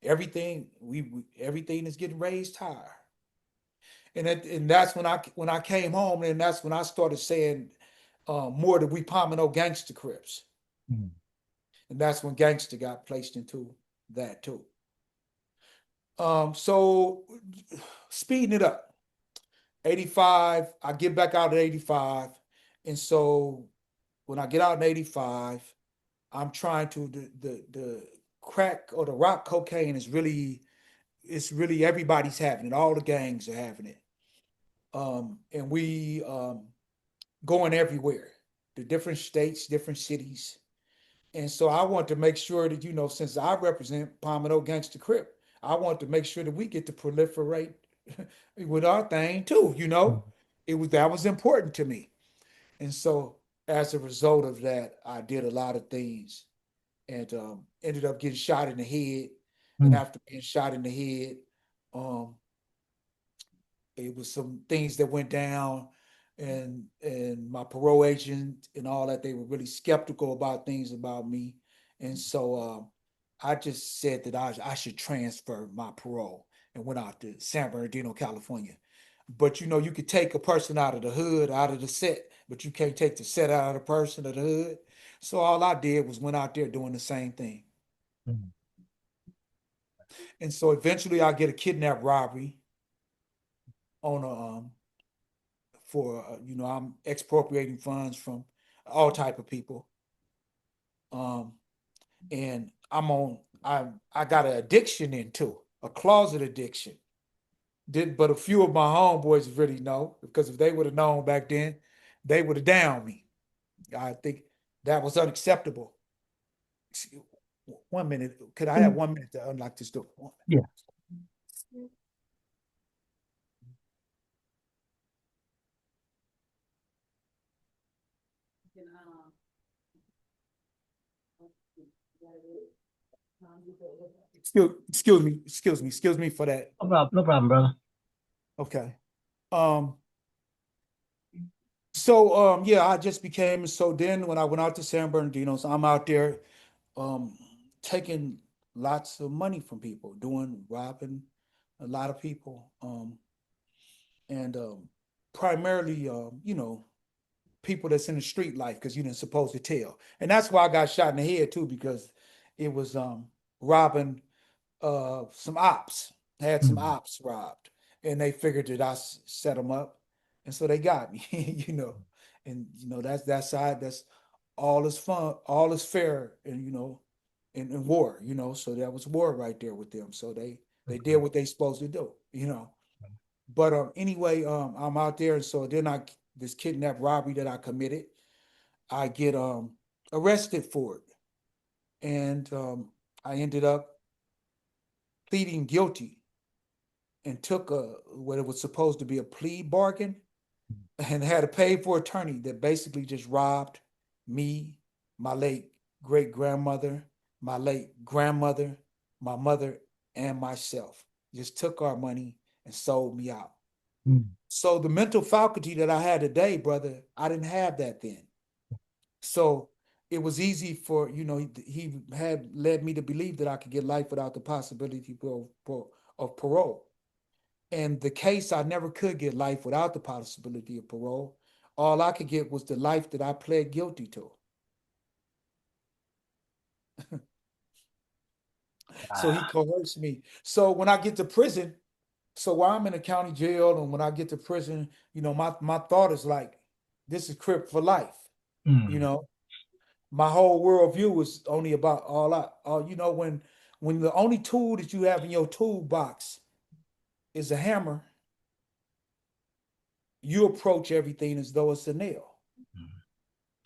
everything. Everything is getting raised higher. And that's when I came home, and that's when I started saying more that we Pomino gangster Crips, Hmm. and that's when gangster got placed into that too. So speeding it up, 85, I get back out at 85, and so when I get out in 85, I'm trying to the crack or the rock cocaine is really it's really everybody's having it. All the gangs are having it. And we going everywhere, the different states, different cities. And so I want to make sure that, since I represent Palmetto Gangster Crip, I want to make sure that we get to proliferate with our thing too. Hmm. That was important to me. And so as a result of that, I did a lot of things and ended up getting shot in the head. And Mm, after being shot in the head, um, it was some things that went down, and my parole agent and all that, they were really skeptical about things about me. And so I just said that I should transfer my parole and went out to San Bernardino, California. But you know, you could take a person out of the hood, out of the set, but you can't take the set out of the person of the hood. So all I did was went out there doing the same thing. mm, And so eventually I get a kidnap robbery on a for you know, I'm expropriating funds from all type of people. Um, and I got an addiction into a closet addiction. Did But a few of my homeboys really know, because if they would have known back then, they would have downed me. I think that was unacceptable. 1 minute, could I have mm. 1 minute to unlock this door? Yeah. Excuse me for that. No problem. No problem, brother. Okay. Um, yeah, I just became so then when I went out to San Bernardino, so I'm out there um taking lots of money from people, doing robbing a lot of people. And primarily you know, people that's in the street life because you didn't supposed to tell. And that's why I got shot in the head too, because it was robbing some ops, had some Mm, ops robbed, and they figured that I set them up, and so they got me, you know. And you know, that's that side. That's all is fun, all is fair, and you know, in war, you know. So that was war right there with them. So they did okay. what they supposed to do, you know. But anyway, I'm out there, and so then I this kidnap robbery that I committed, I get arrested for it, and I ended up pleading guilty and took what it was supposed to be a plea bargain and had a paid for attorney that basically just robbed me, my late great grandmother, my late grandmother, my mother, and myself. Just took our money and sold me out. Mm, So the mental faculty that I had today, brother, I didn't have that then. So it was easy for, you know, he had led me to believe that I could get life without the possibility of parole. And the case, I never could get life without the possibility of parole. All I could get was the life that I pled guilty to. So he ah, coerced me. So when I get to prison, so while I'm in a county jail and when I get to prison, you know, my thought is like, this is Crip for life. You mm, know, my whole worldview is only about you know, when the only tool that you have in your toolbox is a hammer, you approach everything as though it's a nail.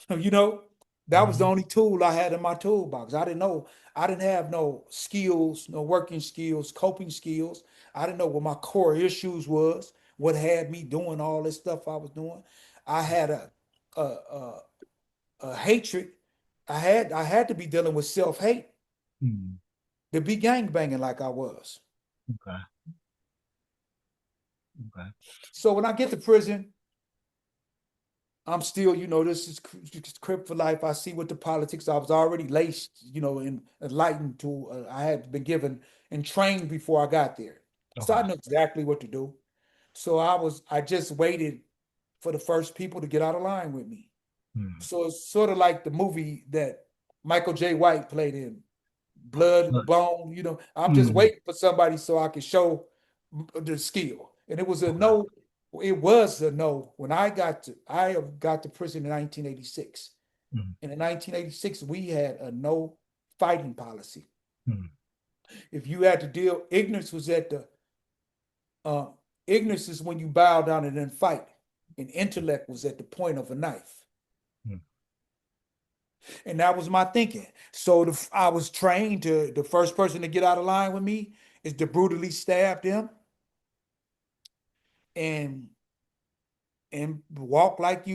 You know, that was the mm, only tool I had in my toolbox. I didn't have no skills, no working skills, coping skills. I didn't know what my core issues was, what had me doing all this stuff I was doing. I had a, a, a hatred. I had to be dealing with self-hate mm, to be gang banging like I was. okay. Okay. So when I get to prison, I'm still, you know, this is Crip for life. I see what the politics. I was already laced, you know, and enlightened to. I had been given and trained before I got there, so I Okay. knew exactly what to do. So I just waited for the first people to get out of line with me. Mm, So it's sort of like the movie that Michael J. White played in, Blood and the but, Bone. You know, I'm just mm, waiting for somebody so I can show the skill. And it was a okay. no. It was a no when I got to prison in 1986. Mm, And in 1986, we had a no fighting policy. mm, If you had to deal, uh, ignorance is when you bow down and then fight, and intellect was at the point of a knife. mm, And that was my thinking. So I was trained to the first person to get out of line with me is to brutally stab them and and walk like a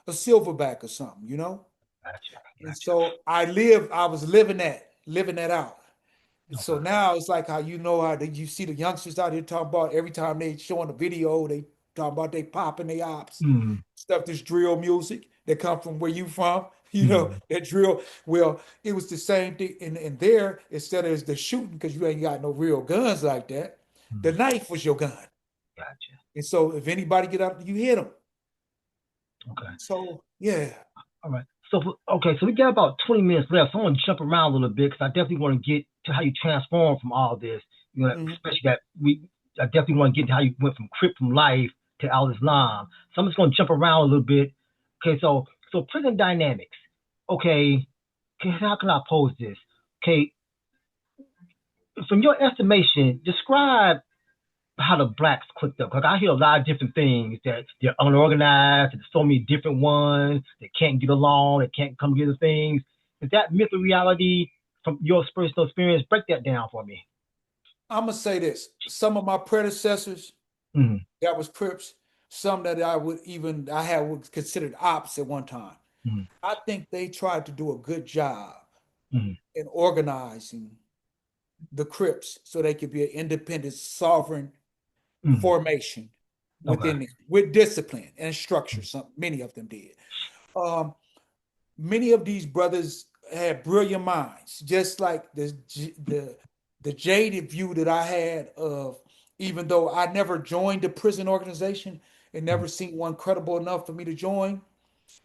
silverback or something, you know? Gotcha. And Gotcha. so I was living that out. And so Okay. now it's like how you know you see the youngsters out here talking about every time they showing a video, they talk about they popping their ops, Mm, stuff this drill music that come from where you from, you know, mm, that drill. Well, it was the same thing in there, instead of the shooting, because you ain't got no real guns like that. The mm. knife was your gun. Gotcha. And so if anybody get up, you hit them. Okay. So yeah. All right. So we got about 20 minutes left. So I'm gonna jump around a little bit because I definitely want to get to how you transform from all this. You know, Mhm. especially that I definitely want to get to how you went from Crip from life to Al Islam. So I'm just gonna jump around a little bit. Okay. So prison dynamics. Okay. Okay. How can I pose this? Okay. From your estimation, describe how the blacks clicked up. Because I hear a lot of different things that they're unorganized, there's so many different ones that can't get along, that can't come together things. Is that myth or reality from your personal experience? Break that down for me. I'm gonna say this. Some of my predecessors Mm-hmm. that was Crips, some that I had was considered ops at one time. Mm-hmm. I think they tried to do a good job Mm-hmm. in organizing the Crips so they could be an independent, sovereign Mm-hmm. formation Okay. within it, with discipline and structure. Some many of them did. Um, Many of these brothers had brilliant minds, just like the jaded view that I had of, even though I never joined the prison organization and Mm-hmm. never seen one credible enough for me to join,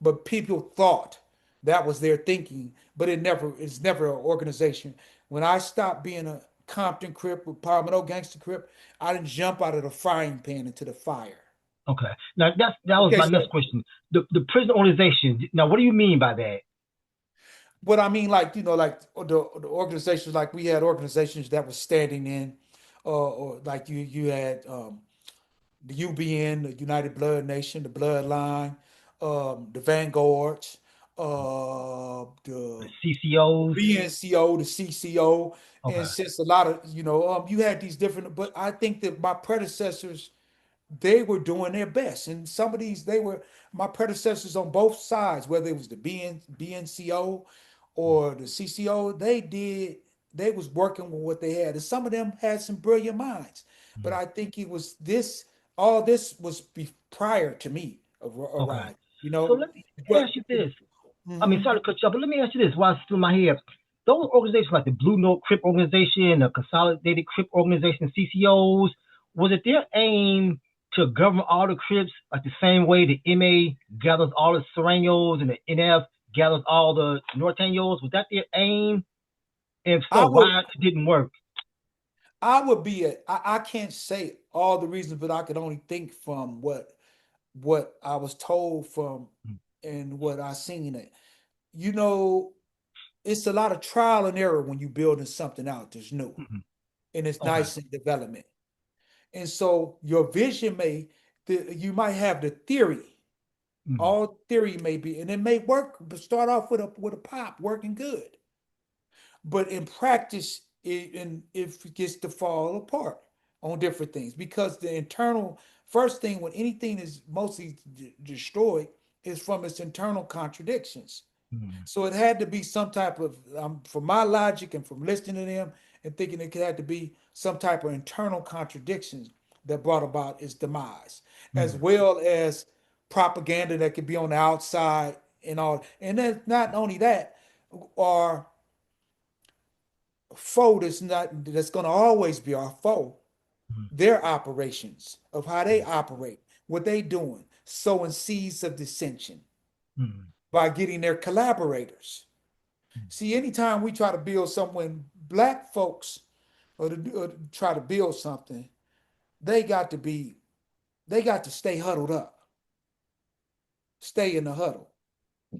but people thought that was their thinking, but it's never an organization. When I stopped being a Compton Crip or Palmetto Gangster Crip, I didn't jump out of the frying pan into the fire. Okay. Now that was Okay, my next so question. The prison organization. Now, what do you mean by that? what I mean, like, like the organizations, like we had organizations that was standing in, or like you had the UBN, the United Blood Nation, the Bloodline, the Vanguards, The the CCOs. BNCO, the CCO, and Okay. since a lot of you had these different, but I think that my predecessors, they were doing their best. And some of these, they were my predecessors on both sides, whether it was the BNCO or the CCO, they was working with what they had. And some of them had some brilliant minds. But Mm-hmm. I think all this was prior to me Okay. arriving, So let me ask But you this. I mean, mhm. sorry to cut you off, but let me ask you this while it's still in my head. Those organizations like the Blue Note Crip organization, the Consolidated Crip organization, CCOs, was it their aim to govern all the Crips like the same way the MA gathers all the Serenos and the NF gathers all the Norteños? Was that their aim? And if so, I would why it didn't work? I would be I can't say all the reasons, but I could only think from what I was told from and what I seen it. You know, it's a lot of trial and error when you building something out that's new Mm-hmm. and it's Okay. nice in development. And so your vision you might have the theory, Mm-hmm. all theory may be, and it may work, but start off with a pop working good. But in practice, it gets to fall apart on different things because the internal first thing when anything is mostly destroyed is from its internal contradictions. Mm-hmm. So it had to be some type of, from my logic and from listening to them and thinking it had to be some type of internal contradictions that brought about its demise, as Mm-hmm. well as propaganda that could be on the outside and all. And then not only that, are foe that's going to always be our foe. Their operations of how they operate, what they doing, sowing seeds of dissension Mm-hmm. by getting their collaborators. See, anytime we try to build something, when black folks or try to build something, they got to be, they got to stay huddled up, stay in the huddle,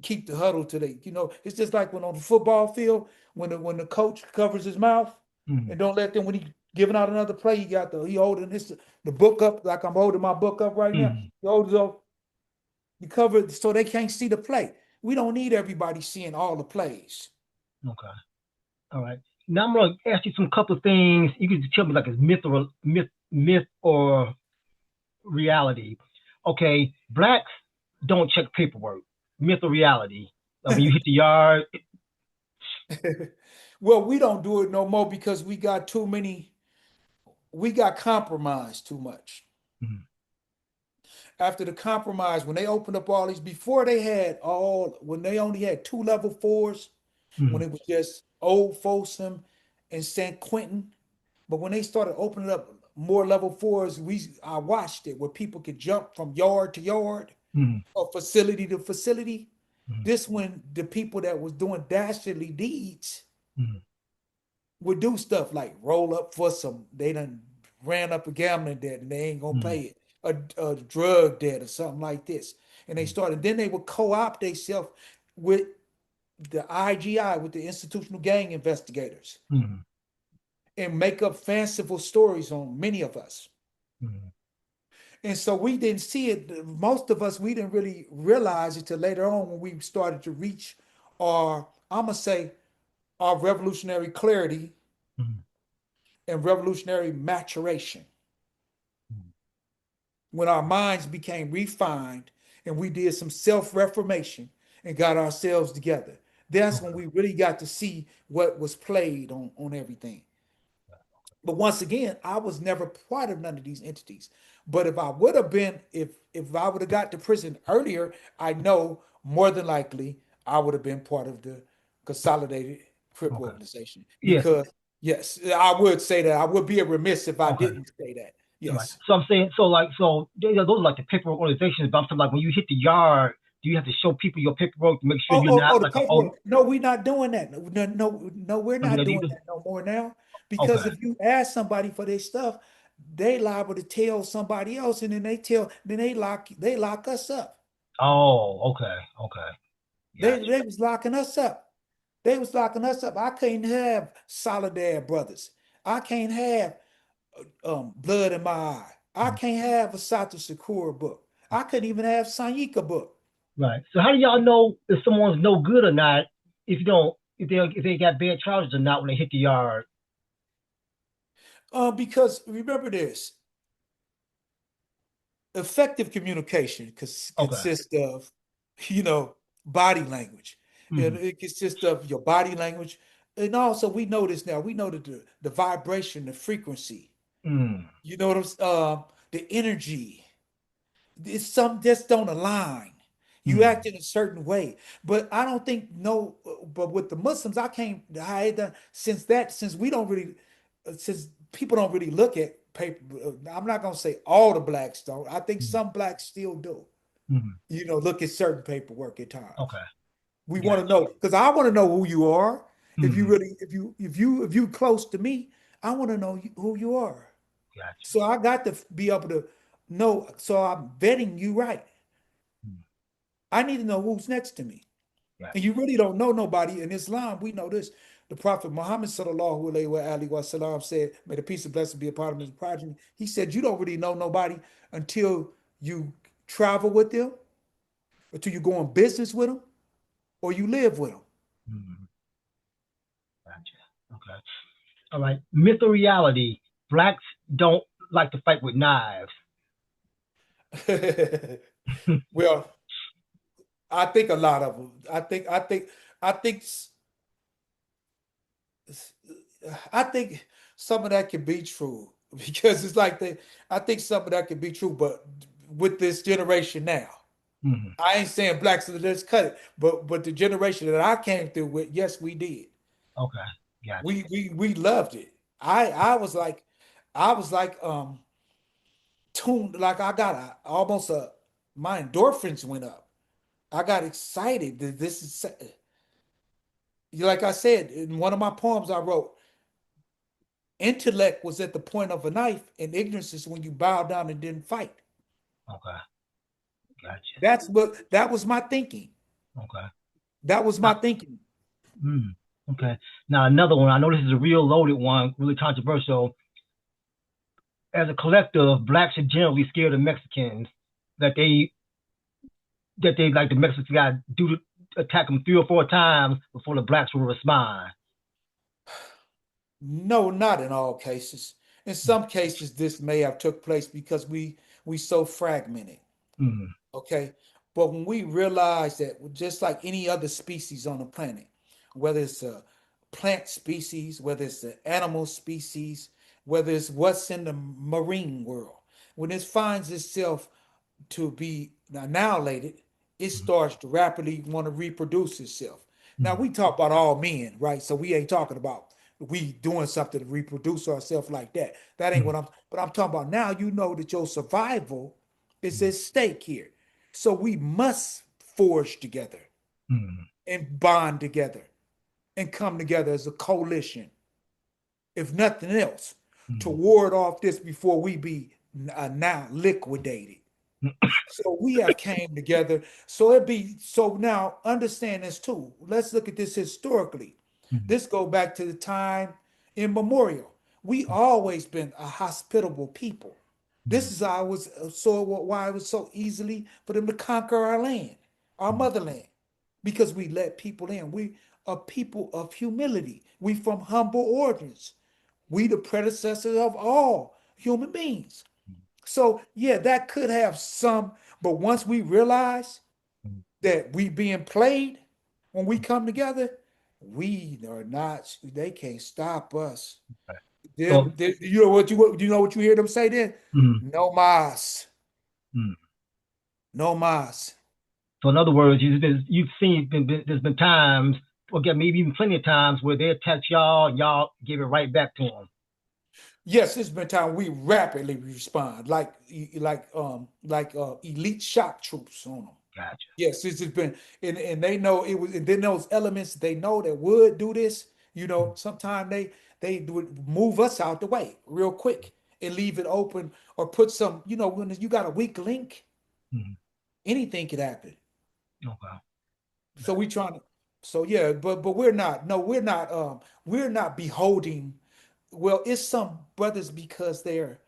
keep the huddle to they, it's just like when on the football field, when the coach covers his mouth Mm-hmm. and don't let them when he giving out another play, he holding the book up like I'm holding my book up right now. Mm-hmm. He holds it up, you cover it so they can't see the play. We don't need everybody seeing all the plays. Okay. All right. Now I'm gonna ask you some couple of things. You can tell me like it's myth or reality. Okay, blacks don't check paperwork. Myth or reality? Like when you hit the yard. Well, we don't do it no more because we got compromised too much. Mm, After the compromise, when they opened up all these, before they had all, when they only had two level fours, when mm, it was just Old Folsom and San Quentin. But when they started opening up more level fours, I watched it where people could jump from yard to yard mm, or facility to facility. mm, This when the people that was doing dastardly deeds mm, would do stuff like roll up for some, they done ran up a gambling debt and they ain't gonna mm, pay it, a drug debt or something like this. And they started, then they would co-opt themselves with the IGI, with the institutional gang investigators, mm, and make up fanciful stories on many of us. mm. And so we didn't see it. Most of us, we didn't really realize it till later on when we started to reach our, I'm gonna say, our revolutionary clarity Mm, and revolutionary maturation. mm. When our minds became refined and we did some self-reformation and got ourselves together. That's when Okay. we really got to see what was played on everything. But once again, I was never part of none of these entities. But if I would have been, if I would have got to prison earlier, I know more than likely I would have been part of the consolidated Crip Okay. organization. Yes. Because yes, I would say that. I would be a remiss if I Okay. didn't say that. All right. Yes. So I'm saying, so like, so those are like the paperwork organizations. But I'm saying, like, when you hit the yard, do you have to show people your paperwork to make sure Oh, you're oh, not oh, the like a oh? paperwork. No, we're not doing that. No, no, no, no, we're Don't do not that doing either. that no more now. Because Okay. if you ask somebody for their stuff, they liable to tell somebody else, and then they lock us up. Oh, okay. Okay. Gotcha. They was locking us up. They was locking us up. I can't have Solidar brothers. I can't have Blood in My Eye. I Mm. can't have a Sata Shakur book. I couldn't even have Sanyika book. Right. So how do y'all know if someone's no good or not if you don't if they got bad charges or not when they hit the yard? Because remember this, effective communication Okay. consists of, you know, body language. And Mm, it consists of your body language. And also we know this now. We know that the vibration, the frequency, mm, you know what the energy. It's some just don't align. You mm, act in a certain way. But I don't think no, but with the Muslims, I can't hide that since we don't really since people don't really look at paper. I'm not gonna say all the blacks don't. I think mm, some blacks still do. mm. You know, look at certain paperwork at times. Okay. We want to Gotcha. know because I want to know who you are. If you Mm, really, if you close to me, I want to know who you are. gotcha. So I got to be able to know. So I'm vetting you right. Mm, I need to know who's next to me. And gotcha. you really don't know nobody. In Islam, we know this. The Prophet Muhammad sallallahu alaihi wasallam said, may the peace and blessing be upon him and his progeny. He said, you don't really know nobody until you travel with them, until you go on business with them, or you live with Mm, gotcha. Okay. All right. Myth or reality? Blacks don't like to fight with knives. them. Well, I think a lot of them. I think, I think some of that can be true because it's like I think some of that can be true, but with this generation now, Mm, I ain't saying blacks, so let's cut it, but the generation that I came through with, yes, we did. okay. Gotcha. We loved it. I was like, I was like tuned, like I got almost my endorphins went up. I got excited that this is like I said in one of my poems I wrote. Intellect was at the point of a knife, and ignorance is when you bow down and didn't fight. Okay. Gotcha. That was my thinking. Okay. That was my Now, thinking. okay. Now another one. I know this is a real loaded one, really controversial. As a collective, blacks are generally scared of Mexicans. That they like the Mexicans got to do to attack them 3 or 4 times before the blacks will respond. No, not in all cases. In some cases, this may have took place because we so fragmented. Mm. Okay. But when we realize that just like any other species on the planet, whether it's a plant species, whether it's an animal species, whether it's what's in the marine world, when it finds itself to be annihilated, it Mm. starts to rapidly want to reproduce itself. Now Mm. we talk about all men, right? So we ain't talking about we doing something to reproduce ourselves like that. That ain't Mm. what but I'm talking about now. You know that your survival is Mm. at stake here. So we must forge together Mm. and bond together and come together as a coalition, if nothing else, to Mm. ward off this before we be now liquidated. So we have came together. So it be so now understand this too. Let's look at this historically. Mm. This go back to the time immemorial. We always been a hospitable people. This Mm. is how I was so why it was so easily for them to conquer our land, our Mm. motherland, because we let people in. We are people of humility. We from humble origins. We the predecessors of all human beings. So yeah, that could have some, but once we realize Mm. that we being played, when we come together, we are not. They can't stop us. Okay. Them, So, you know what you hear them say then? mm. No mas, Mm. no mas. So in other words, you've seen there's been times, or again, maybe even plenty of times where they attack y'all, and y'all give it right back to them. Yes, it's been time we rapidly respond, like elite shock troops on them. Gotcha. Yes, it's just been, and they know it was, and then those elements they know that would do this. Mm. Sometimes they would move us out the way real quick and leave it open or put some. When you got a weak link, Mm. anything could happen. Okay. So we Gotcha. trying to, so yeah, but we're not. No, we're not beholding. Well, it's some brothers because they're.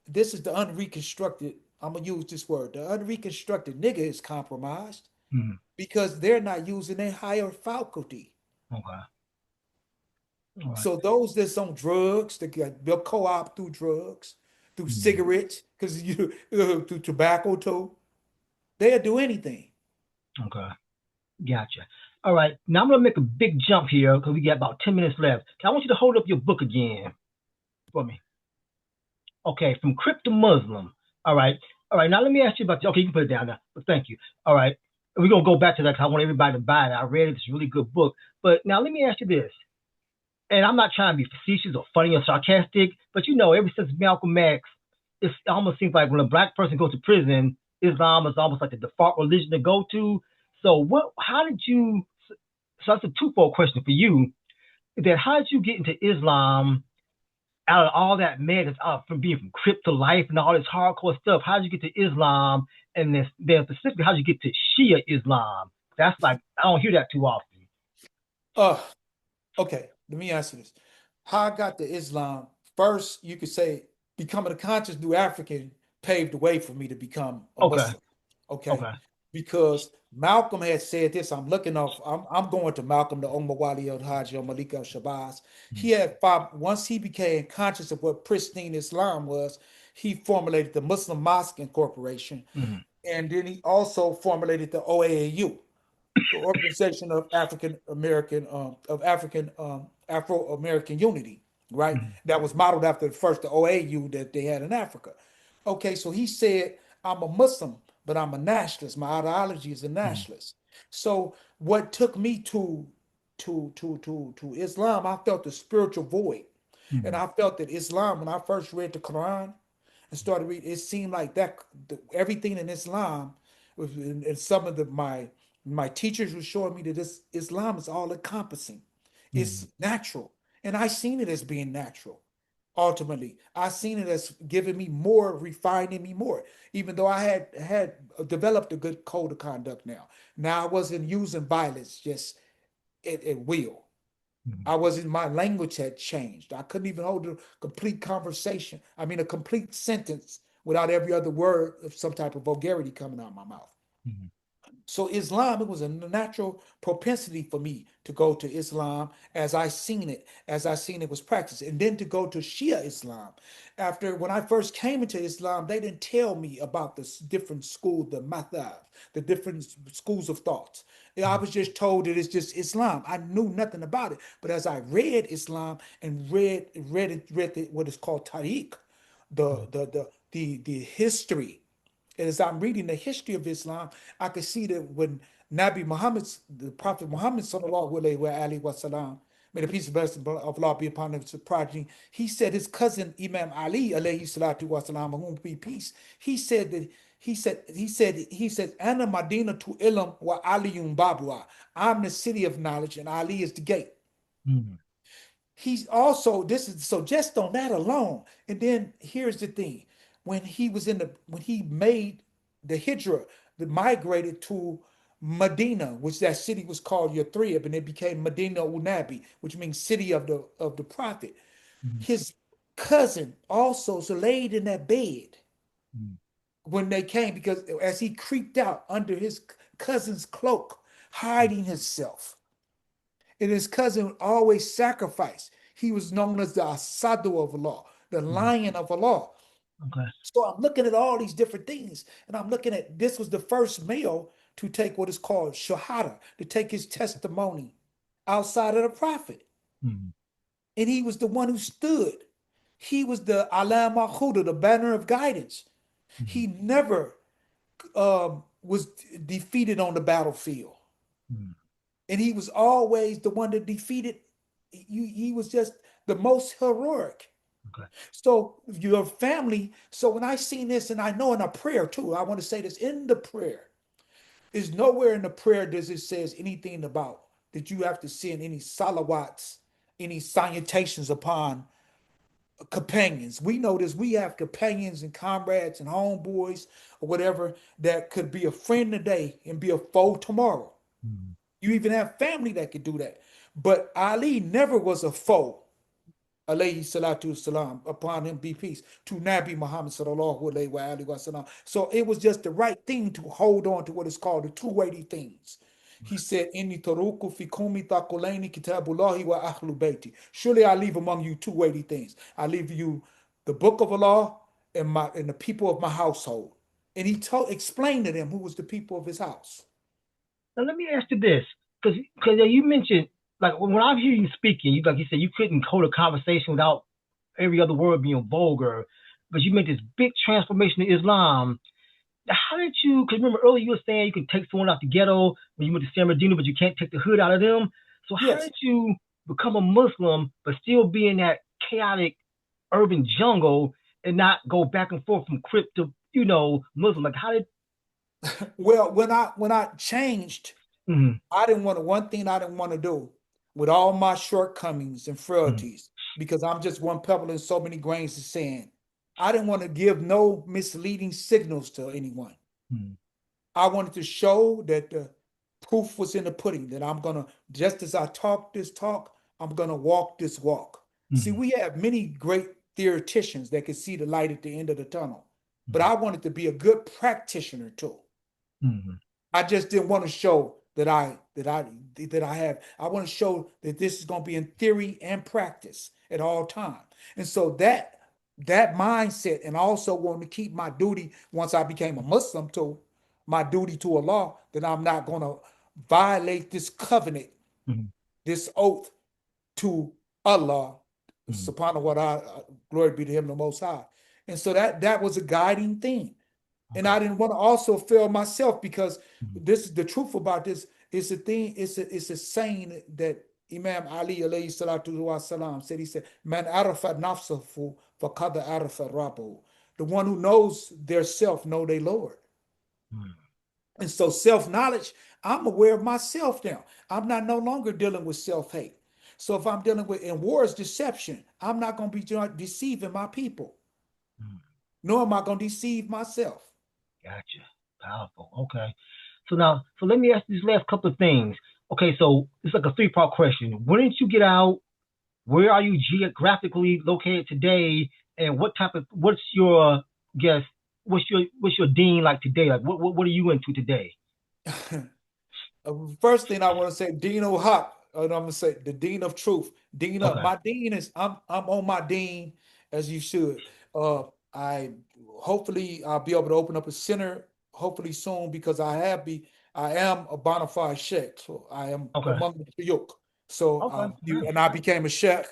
This is the unreconstructed. I'm gonna use this word. The unreconstructed nigga is compromised Mm. because they're not using their higher faculty. Okay. All right. So those that's on drugs, they'll co-op through drugs, through Mm. cigarettes, because you through tobacco too. They'll do anything. Okay. Gotcha. All right. Now I'm gonna make a big jump here because we got about 10 minutes left. I want you to hold up your book again for me. Okay, from Crip to Muslim. All right. All right. Now let me ask you about. Okay, you can put it down now. But thank you. All right. We're gonna go back to that because I want everybody to buy it. I read it. It's a really good book. But now let me ask you this. And I'm not trying to be facetious or funny or sarcastic, but ever since Malcolm X, it almost seems like when a black person goes to prison, Islam is almost like the default religion to go to. So what? How did you? So that's a twofold question for you. That how did you get into Islam out of all that madness, from being from Crip to life and all this hardcore stuff? How did you get to Islam? And then specifically, how did you get to Shia Islam? That's like I don't hear that too often. Uh, okay. Let me answer this. How I got to Islam. First, you could say becoming a conscious new African paved the way for me to become a Okay. Muslim. Okay, Okay. because Malcolm had said this. I'm looking off. I'm going to Malcolm, the Omar Wali al Hajj al Malik al Shabazz. He Mm. had five. Once he became conscious of what pristine Islam was, he formulated the Muslim Mosque Incorporation, Mm. and then he also formulated the OAAU, the Organization of African American Afro American Unity, right? Mm. That was modeled after the first the OAU that they had in Africa. Okay, so he said, I'm a Muslim, but I'm a nationalist. My ideology is a Mm. nationalist. So what took me to Islam, I felt a spiritual void. And Mm. I felt that Islam, when I first read the Quran and started reading, it seemed like that everything in Islam and some of my teachers were showing me that this Islam is all encompassing. Mm. It's natural. And I seen it as being natural. Ultimately, I seen it as giving me more, refining me more. Even though I had developed a good code of conduct now. Now I wasn't using violence just at will. Mm. I wasn't, my language had changed. I couldn't even hold a complete conversation. I mean, a complete sentence without every other word of some type of vulgarity coming out of my mouth. Mm. So Islam, it was a natural propensity for me to go to Islam as I seen it was practiced, and then to go to Shia Islam. After when I first came into Islam, they didn't tell me about the different schools, the madhab, the different schools of thoughts. I Mm, was just told that it's just Islam. I knew nothing about it. But as I read Islam and what is called Tariq, mm, the history, as I'm reading the history of Islam, I could see that when Nabi Muhammad, the Prophet Muhammad sallallahu alaihi wasallam, may the peace and blessing of Allah be upon him, progeny, he said his cousin Imam Ali alayhi salatu wasalam, whom be peace, he said that he said Anna Madina to Ilm wa Aliyun Babua. I'm the city of knowledge and Ali is the gate. mm, He's also, this is so just on that alone. And then here's the thing: when he made the hijrah, that migrated to Medina, which that city was called Yathrib, and it became Medina Unabi, which means city of the prophet. mm, His cousin also laid in that bed mm, when they came, because as he creeped out under his cousin's cloak, mm, hiding himself, and his cousin always sacrificed. He was known as the Asadu of Allah, the mm. lion of Allah. Okay. So I'm looking at all these different things, and I'm looking at this was the first male to take what is called shahada, to take his testimony outside of the prophet. Mm, And he was the one who stood. He was the Alam Mahuda, the banner of guidance. mm, He never was defeated on the battlefield. mm. And he was always the one that defeated. He was just the most heroic. Okay. So your family. So when I seen this, and I know in a prayer too, I want to say this in the prayer. Is nowhere in the prayer does it says anything about that you have to send any salawats, any salutations upon companions. We know this. We have companions and comrades and homeboys or whatever that could be a friend today and be a foe tomorrow. Mm, You even have family that could do that. But Ali never was a foe, alayhi salatu salam, upon him be peace, to Nabi Muhammad sallallahu alayhi wa sallam. So it was just the right thing to hold on to what is called the two weighty things. He said, Inni taruku fi kumi taqulaini kitabullahi wa ahlu bayti. Surely I leave among you two weighty things. I leave you the book of Allah and the people of my household. And he explained to them who was the people of his house. now let me ask you this, because you mentioned, like when I hear you speaking, you like you said you couldn't hold a conversation without every other word being vulgar, but you made this big transformation to Islam. How did you? Because remember earlier you were saying you could take someone out the ghetto when you went to San Medina, but you can't take the hood out of them. So how Yes. did you become a Muslim but still be in that chaotic urban jungle and not go back and forth from Crip to Muslim? Like how did? Well, when I changed, Mm, I didn't want to, one thing I didn't want to do with all my shortcomings and mm, frailties, because I'm just one pebble in so many grains of sand. I didn't want to give no misleading signals to anyone. mm, I wanted to show that the proof was in the pudding, that I'm gonna, just as I talk this talk, I'm gonna walk this walk. See, mm, we have many great theoreticians that can see the light at the end of the tunnel, but mm, I wanted to be a good practitioner too. mm, I just didn't want to show that I have. I want to show that this is going to be in theory and practice at all times. And so that mindset, and also wanting to keep my duty once I became a Muslim to my duty to Allah, that I'm not going to violate this covenant, mm, this oath to Allah, mm. subhanahu wa ta'ala, glory be to him the most high. And so that was a guiding thing. And Okay. I didn't want to also fail myself, because Mm, this is the truth about this. It's a thing, it's a saying that Imam Ali alayhi salatu wasalam said. He said, Man arafa nafsahu faqad arafa rabbahu. The one who knows their self know their Lord. mm. And so self-knowledge, I'm aware of myself now. I'm not no longer dealing with self-hate. So if I'm dealing with, in war is deception, I'm not going to be deceiving my people, Mm. nor am I going to deceive myself. Gotcha. Powerful. Okay. So let me ask these last couple of things. Okay, so it's like a three-part question. When did you get out? Where are you geographically located today? And what's your guess? What's your dean like today? Like what are you into today? First thing I want to say, Dean O'Hop, and I'm gonna say the Dean of Truth. Dean up. Okay. My Dean is I'm on my Dean as you should. Uh I hopefully I'll be able to open up a center hopefully soon because I am a bona fide sheikh. So I am Okay. among the yoke. So Okay. Nice. and I became a sheikh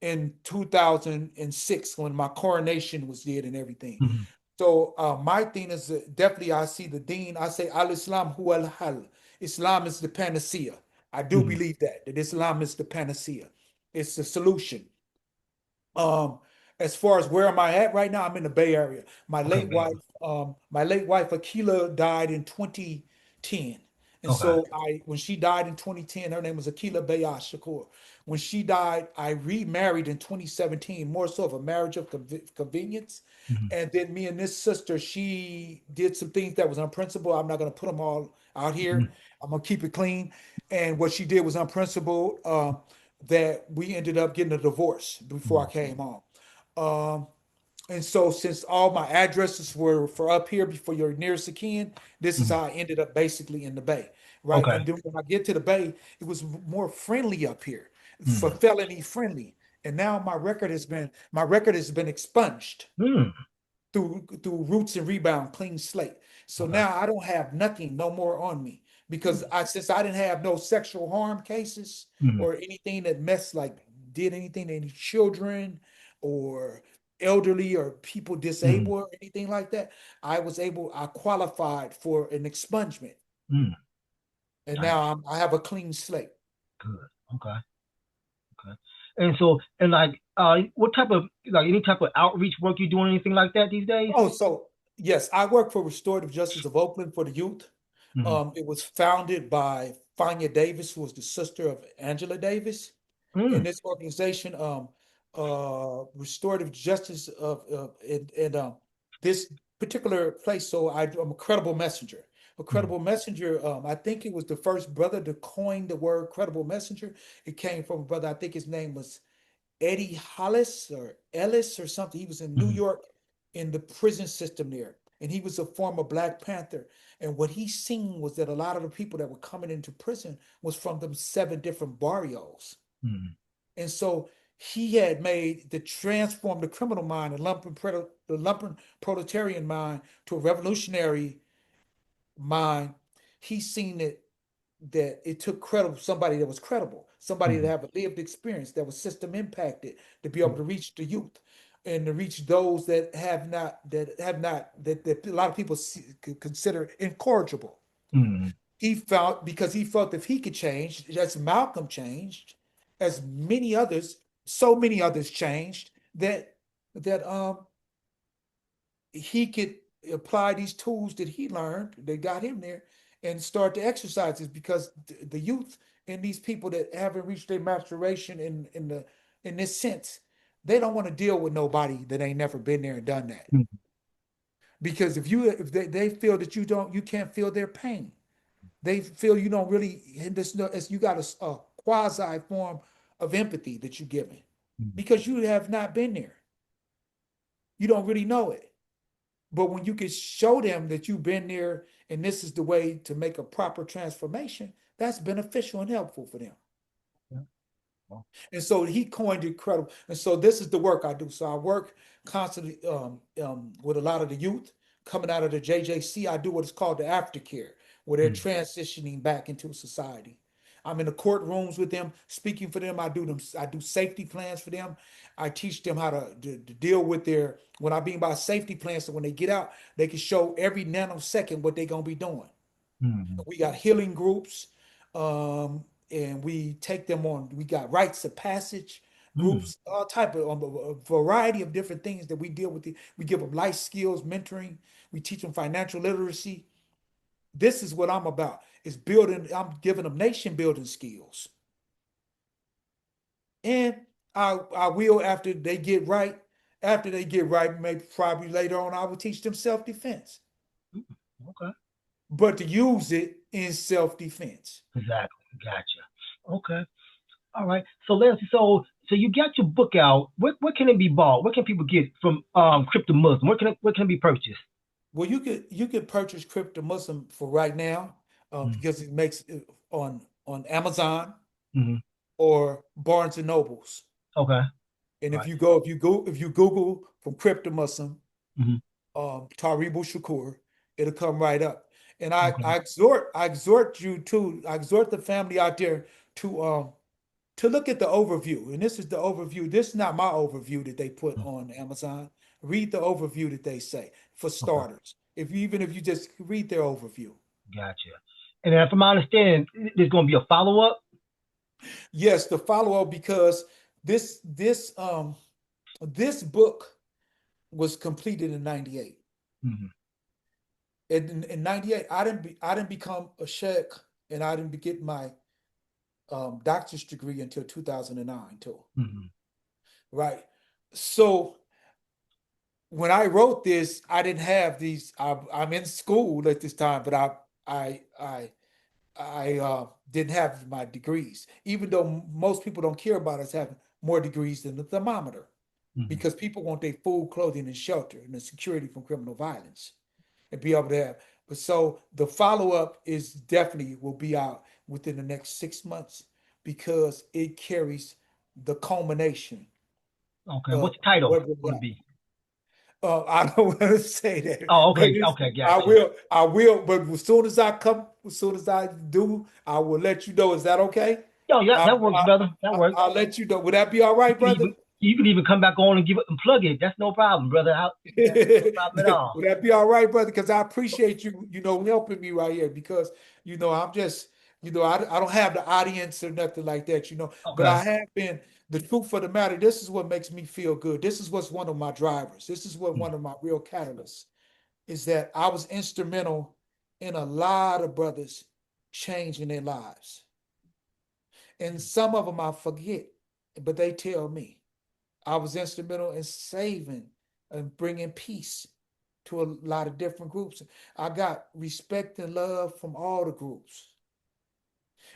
in 2006 when my coronation was did and everything. Hmm. So my thing is definitely I see the Dean. I say Al Islam hu al hal. Islam is the panacea. I do Hmm. believe that Islam is the panacea. It's the solution. Um, as far as where am I at right now, I'm in the Bay Area. Okay. Baby. My late wife Akila died in 2010. And Okay. so when she died in 2010, her name was Akila Bayah Shakur. When she died, I remarried in 2017, more so of a marriage of convenience. Hmm. And then me and this sister, she did some things that was unprincipled. I'm not going to put them all out here. Hmm. I'm going to keep it clean. And what she did was unprincipled. That we ended up getting a divorce before I came home. Um, and so since all my addresses were for up here before your nearest of kin, this is Hmm. how I ended up basically in the Bay, right? Okay. And then when I get to the Bay, it was more friendly up here, for Hmm. felony friendly. And now my record has been expunged Hmm. through roots and rebound, clean slate. So Okay. now I don't have nothing no more on me because Hmm. I since I didn't have no sexual harm cases Hmm. or anything that messed like did anything to any children or elderly or people Hmm. disabled or anything like that, I qualified for an expungement. Hmm. And now Nice. I have a clean slate. Good. Okay. Okay. And so, and like, what type of like any type of outreach work you doing, anything like that these days? Oh, so yes, I work for Restorative Justice of Oakland for the youth. Hmm. It was founded by Fania Davis, who was the sister of Angela Davis. Hmm. And this organization, Restorative Justice and this particular place. So I'm a credible messenger. A Hmm. credible messenger. I think it was the first brother to coin the word credible messenger. It came from a brother. I think his name was Eddie Hollis or Ellis or something. He was in New Hmm. York in the prison system there. And he was a former Black Panther. And what he seen was that a lot of the people that were coming into prison was from them 7 different barrios. Hmm. And so he had made the transform the criminal mind, the lumpen proletarian mind to a revolutionary mind. He seen that it took credible somebody that was credible, somebody that Hmm. have a lived experience that was system impacted to be able to reach the youth and to reach those that a lot of people consider incorrigible. Hmm. He felt because he felt if he could change, as Malcolm changed, as many others, so many others changed that he could apply these tools that he learned that got him there and start to exercise this because the youth and these people that haven't reached their maturation in this sense, they don't want to deal with nobody that ain't never been there and done that. Hmm. Because if they feel that you can't feel their pain. They feel you don't really as you got a quasi form of empathy that you're giving Hmm. because you have not been there. You don't really know it. But when you can show them that you've been there and this is the way to make a proper transformation, that's beneficial and helpful for them. Yeah. Well, And so he coined it credible. And so this is the work I do. So I work constantly with a lot of the youth coming out of the JJC. I do what is called the aftercare, where they're hmm. transitioning back into society. I'm in the courtrooms with them, speaking for them. I do safety plans for them. I teach them how to deal with their what I mean by safety plans. So when they get out, they can show every nanosecond what they're gonna be doing. Hmm. We got healing groups, and we take them on. We got rites of passage Hmm. groups, all type of a variety of different things that we deal with. We give them life skills, mentoring. We teach them financial literacy. This is what I'm about. Is building. I'm giving them nation building skills, and I will after they get right. After they get right, maybe probably later on, I will teach them self defense, Okay. but to use it in self defense. Exactly. Gotcha. Okay. All right. So Leslie, so you got your book out. What can it be bought? What can people get from Crypto Muslim? What can it be purchased? Well, you could purchase crypto Muslim for right now. Mm. because it makes it on Amazon Mm-hmm. or Barnes and Nobles. Okay. And Right. if you Google from Crypto Muslim, Mm-hmm. Taribu Shakur, it'll come right up. And Okay. I exhort you to, I exhort the family out there to look at the overview. And this is the overview. This is not my overview that they put Mm. on Amazon. Read the overview that they say for Okay. starters. If you even if you just read their overview. Gotcha. And then from my understanding, there's going to be a follow up. Yes, the follow-up because this this book was completed in 98. Mm-hmm. In 98, I didn't become a sheikh and I didn't get my doctor's degree until 2009 too. Mm-hmm. Right. So when I wrote this, I didn't have these. I'm in school at this time, but I I I didn't have my degrees, even though most people don't care about us having more degrees than the thermometer, Mm-hmm. because people want their food, clothing, and shelter, and the security from criminal violence, and be able to have. But so the follow up is definitely will be out within the next 6 months because it carries the culmination Okay. of What's the title what we're going to at. be? I don't want to say that, Oh, but okay. it's, Okay. Gotcha. I will. But as soon as I do, I will let you know. Is that okay? Yo, yeah, I, that works, brother. That works. I'll let you know. Would that be all You right, can brother? even you can even come back on and give it and plug it. That's no problem, brother. That's no problem at all. Would that be all right, brother? Because I appreciate you, helping me right here. Because I'm just, I don't have the audience or nothing like that, But Okay. I have been. The truth of the matter, this is what makes me feel good. This is what's one of my drivers. This is what Mm. one of my real catalysts is that I was instrumental in a lot of brothers changing their lives. And some of them I forget, but they tell me I was instrumental in saving and bringing peace to a lot of different groups. I got respect and love from all the groups.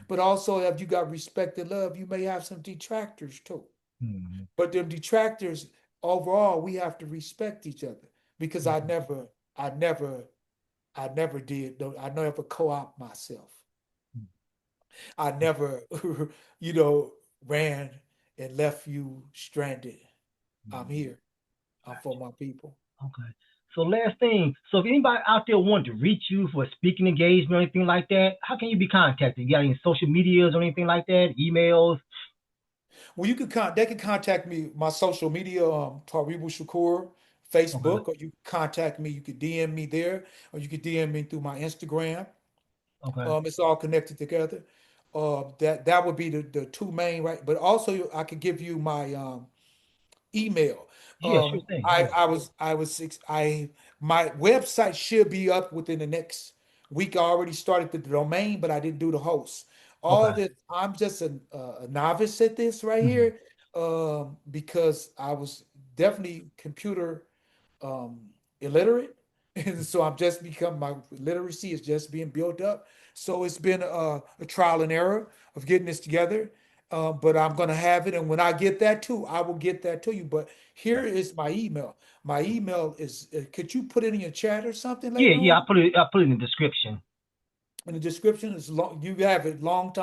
But also, if you got respect and love, you may have some detractors too. Mm. But them detractors, overall, we have to respect each other because Okay. I never, I never did. I never co-opt myself. Mm. I never, you know, ran and left you stranded. I'm Mm. here. I'm for Gotcha. my people. Okay. So last thing. So if anybody out there want to reach you for a speaking engagement or anything like that, how can you be contacted? You got any social medias or anything like that? Emails? Well, they can contact me my social media, Taribu Shakur, Okay. Facebook, or you can contact me. You could DM me there, or you could DM me through my Instagram. Okay. It's all connected together. That would be the two main, right. But also, I could give you my email. Yeah, sure thing. Yeah. I was I My website should be up within the next week. I already started the domain, but I didn't do the host. All Okay. this, I'm just a novice at this right Hmm. here, because I was definitely computer um, illiterate, and so I'm just become my literacy is just being built up. So it's been a trial and error of getting this together. But I'm gonna have it, and when I get that too, I will get that to you. But here is my email. My email is. Could you put it in your chat or something Yeah, later yeah. on? I put it in the description. In the description is long. You have it Mm.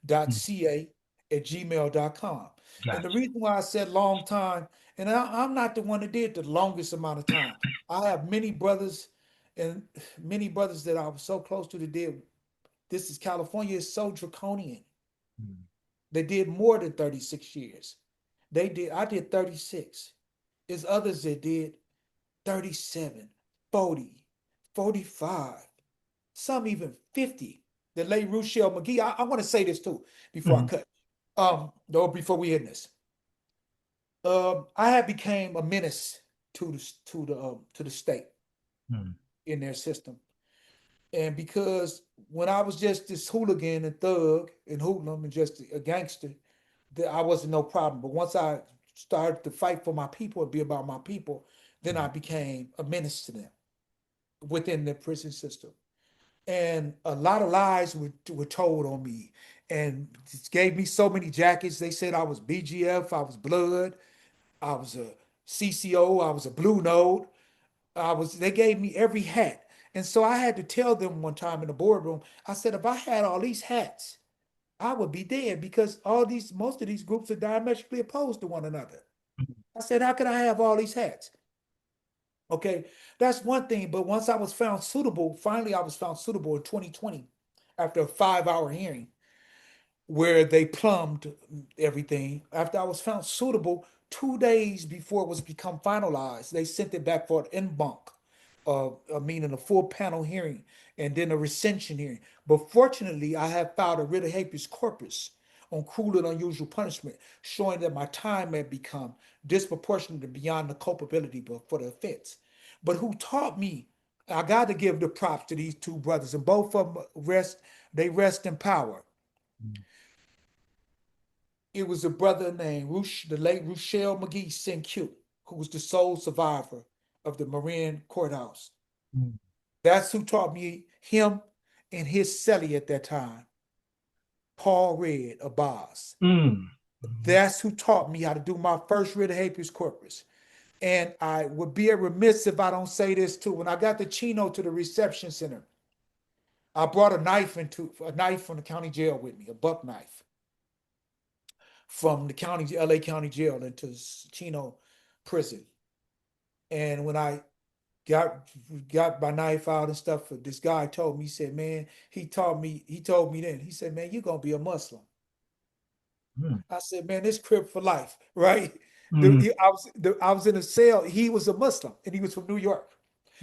longtime.ca@gmail.com. And the Gotcha. reason why I said long time, and I'm not the one that did the longest amount of time. I have many brothers and many brothers that I was so close to that did. This is California is so draconian. Mm. They did more than 36 years. I did 36. There's others that did 37, 40, 45, some even 50. The late Ruchelle McGee. I want to say this too before I Hmm. cut. Though before we end this. I had became a menace to the state Mm. in their system. And because when I was just this hooligan and thug and hoodlum and just a gangster, that I wasn't no problem. But once I started to fight for my people and be about my people, then I Mm. became a menace to them within the prison system. And a lot of lies were told on me and gave me so many jackets. They said I was BGF, I was blood, I was a CCO, I was a blue node. They gave me every hat. And so I had to tell them one time in the boardroom, I said, if I had all these hats, I would be dead because most of these groups are diametrically opposed to one another. I said, how could I have all these hats? Okay, that's one thing. But once I was found suitable, finally I was found suitable in 2020 after a 5 hour hearing where they plumbed everything. After I was found suitable, 2 days before it was become finalized, they sent it back for an en banc, meaning a full panel hearing, and then a recension hearing. But fortunately, I have filed a writ of habeas corpus on cruel and unusual punishment, showing that my time had become disproportionate and beyond the culpability for the offense. But who taught me? I got to give the props to these two brothers, and both of them rest in power. It was a brother named the late Ruchelle McGee Q, who was the sole survivor of the Marin courthouse. Mm. That's who taught me, him and his cellie at that time, Paul Red of Boz. Mm. That's who taught me how to do my first writ of habeas corpus. And I would be remiss if I don't say this too. When I got the Chino to the reception center, I brought a knife from the county jail with me, a buck knife from the LA County Jail into Chino prison. And when I got my knife out and stuff, this guy told me, he said, man, he told me then, he said, man, you're gonna be a Muslim. Mm. I said, man, this Crip for life, right? Mm. I was in a cell. He was a Muslim and he was from New York.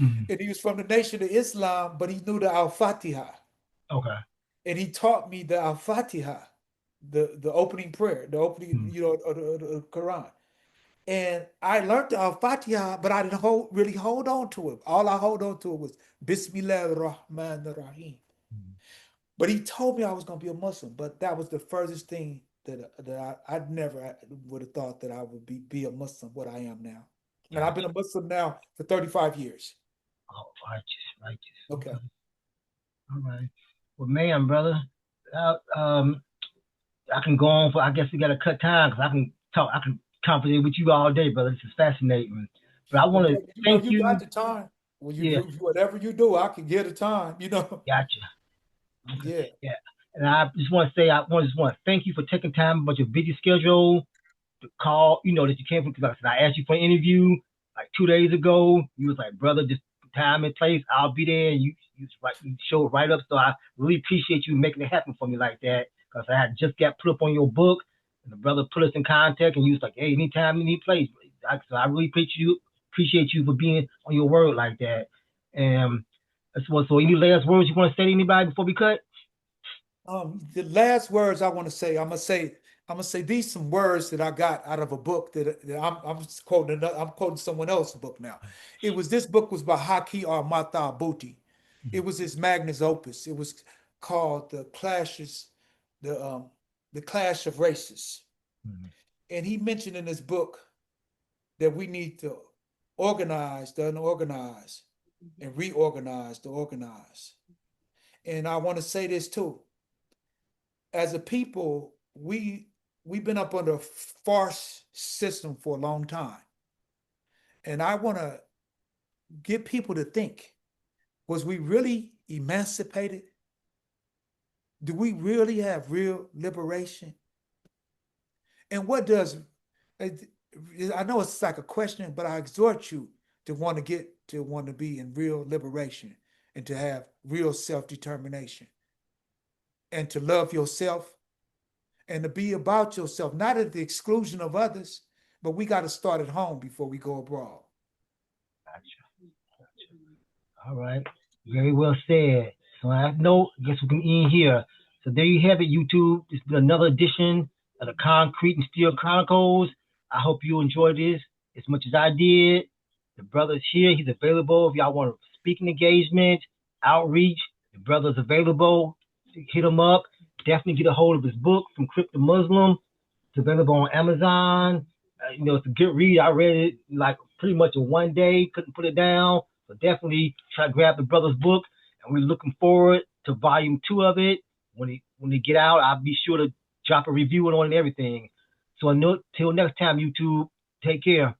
Mm. And he was from the Nation of Islam, but he knew the Al-Fatiha. Okay. And he taught me the Al-Fatiha, the opening prayer, the opening, Mm. of the Quran. And I learned the Al-Fatiha, but I didn't really hold on to it. All I hold on to it was Bismillah ar-Rahman ar-Rahim. Mm. But he told me I was going to be a Muslim, but that was the furthest thing that I never would have thought that I would be a Muslim, what I am now. And I've been Gotcha. a Muslim now for 35 years. Oh, righteous. Okay. Okay. All right. Well, man, brother, I can go on for. I guess we got to cut time because I can talk. I can conversate with you all day, brother. This is fascinating. But I Well, want to brother, thank you got you. the time. Well, Yeah, whatever you do, I can get the time. gotcha. Okay. Yeah. Yeah. And I just want to say, just want to thank you for taking time about your busy schedule to call, that you came from, because I asked you for an interview like 2 days ago. You was like, brother, just time and place, I'll be there. And you showed right up. So I really appreciate you making it happen for me like that, because I had just got put up on your book, and the brother put us in contact, and you was like, hey, anytime, any place. So I really appreciate you for being on your word like that. And so any last words you want to say to anybody before we cut? The last words I want to say, I'm gonna say these some words that I got out of a book that I'm quoting. I'm quoting someone else's book now. This book was by Haki Armata Abuti. It was his magnus opus. It was called the um, the Clash of Races. Mm-hmm. And he mentioned in his book that we need to organize the unorganized and reorganize the organized. And I want to say this too. As a people, we've been up under a farce system for a long time. And I want to get people to think, was we really emancipated? Do we really have real liberation? And what does, I know it's like a question, but I exhort you to want to be in real liberation and to have real self-determination and to love yourself and to be about yourself, not at the exclusion of others, but we got to start at home before we go abroad. Gotcha. All right. Very well said. So I know, I guess we can end here. So there you have it, YouTube. This has been another edition of the Concrete and Steel Chronicles. I hope you enjoyed this as much as I did. The brother's here. He's available. If y'all want a speaking engagement, outreach, the brother's available. Hit him up. Definitely get a hold of his book, From Crip to Muslim. It's available on Amazon. It's a good read. I read it like pretty much in one day. Couldn't put it down. So definitely try to grab the brother's book. And we're looking forward to volume 2 of it. When they get out, I'll be sure to drop a review on it and everything. So until next time, YouTube, take care.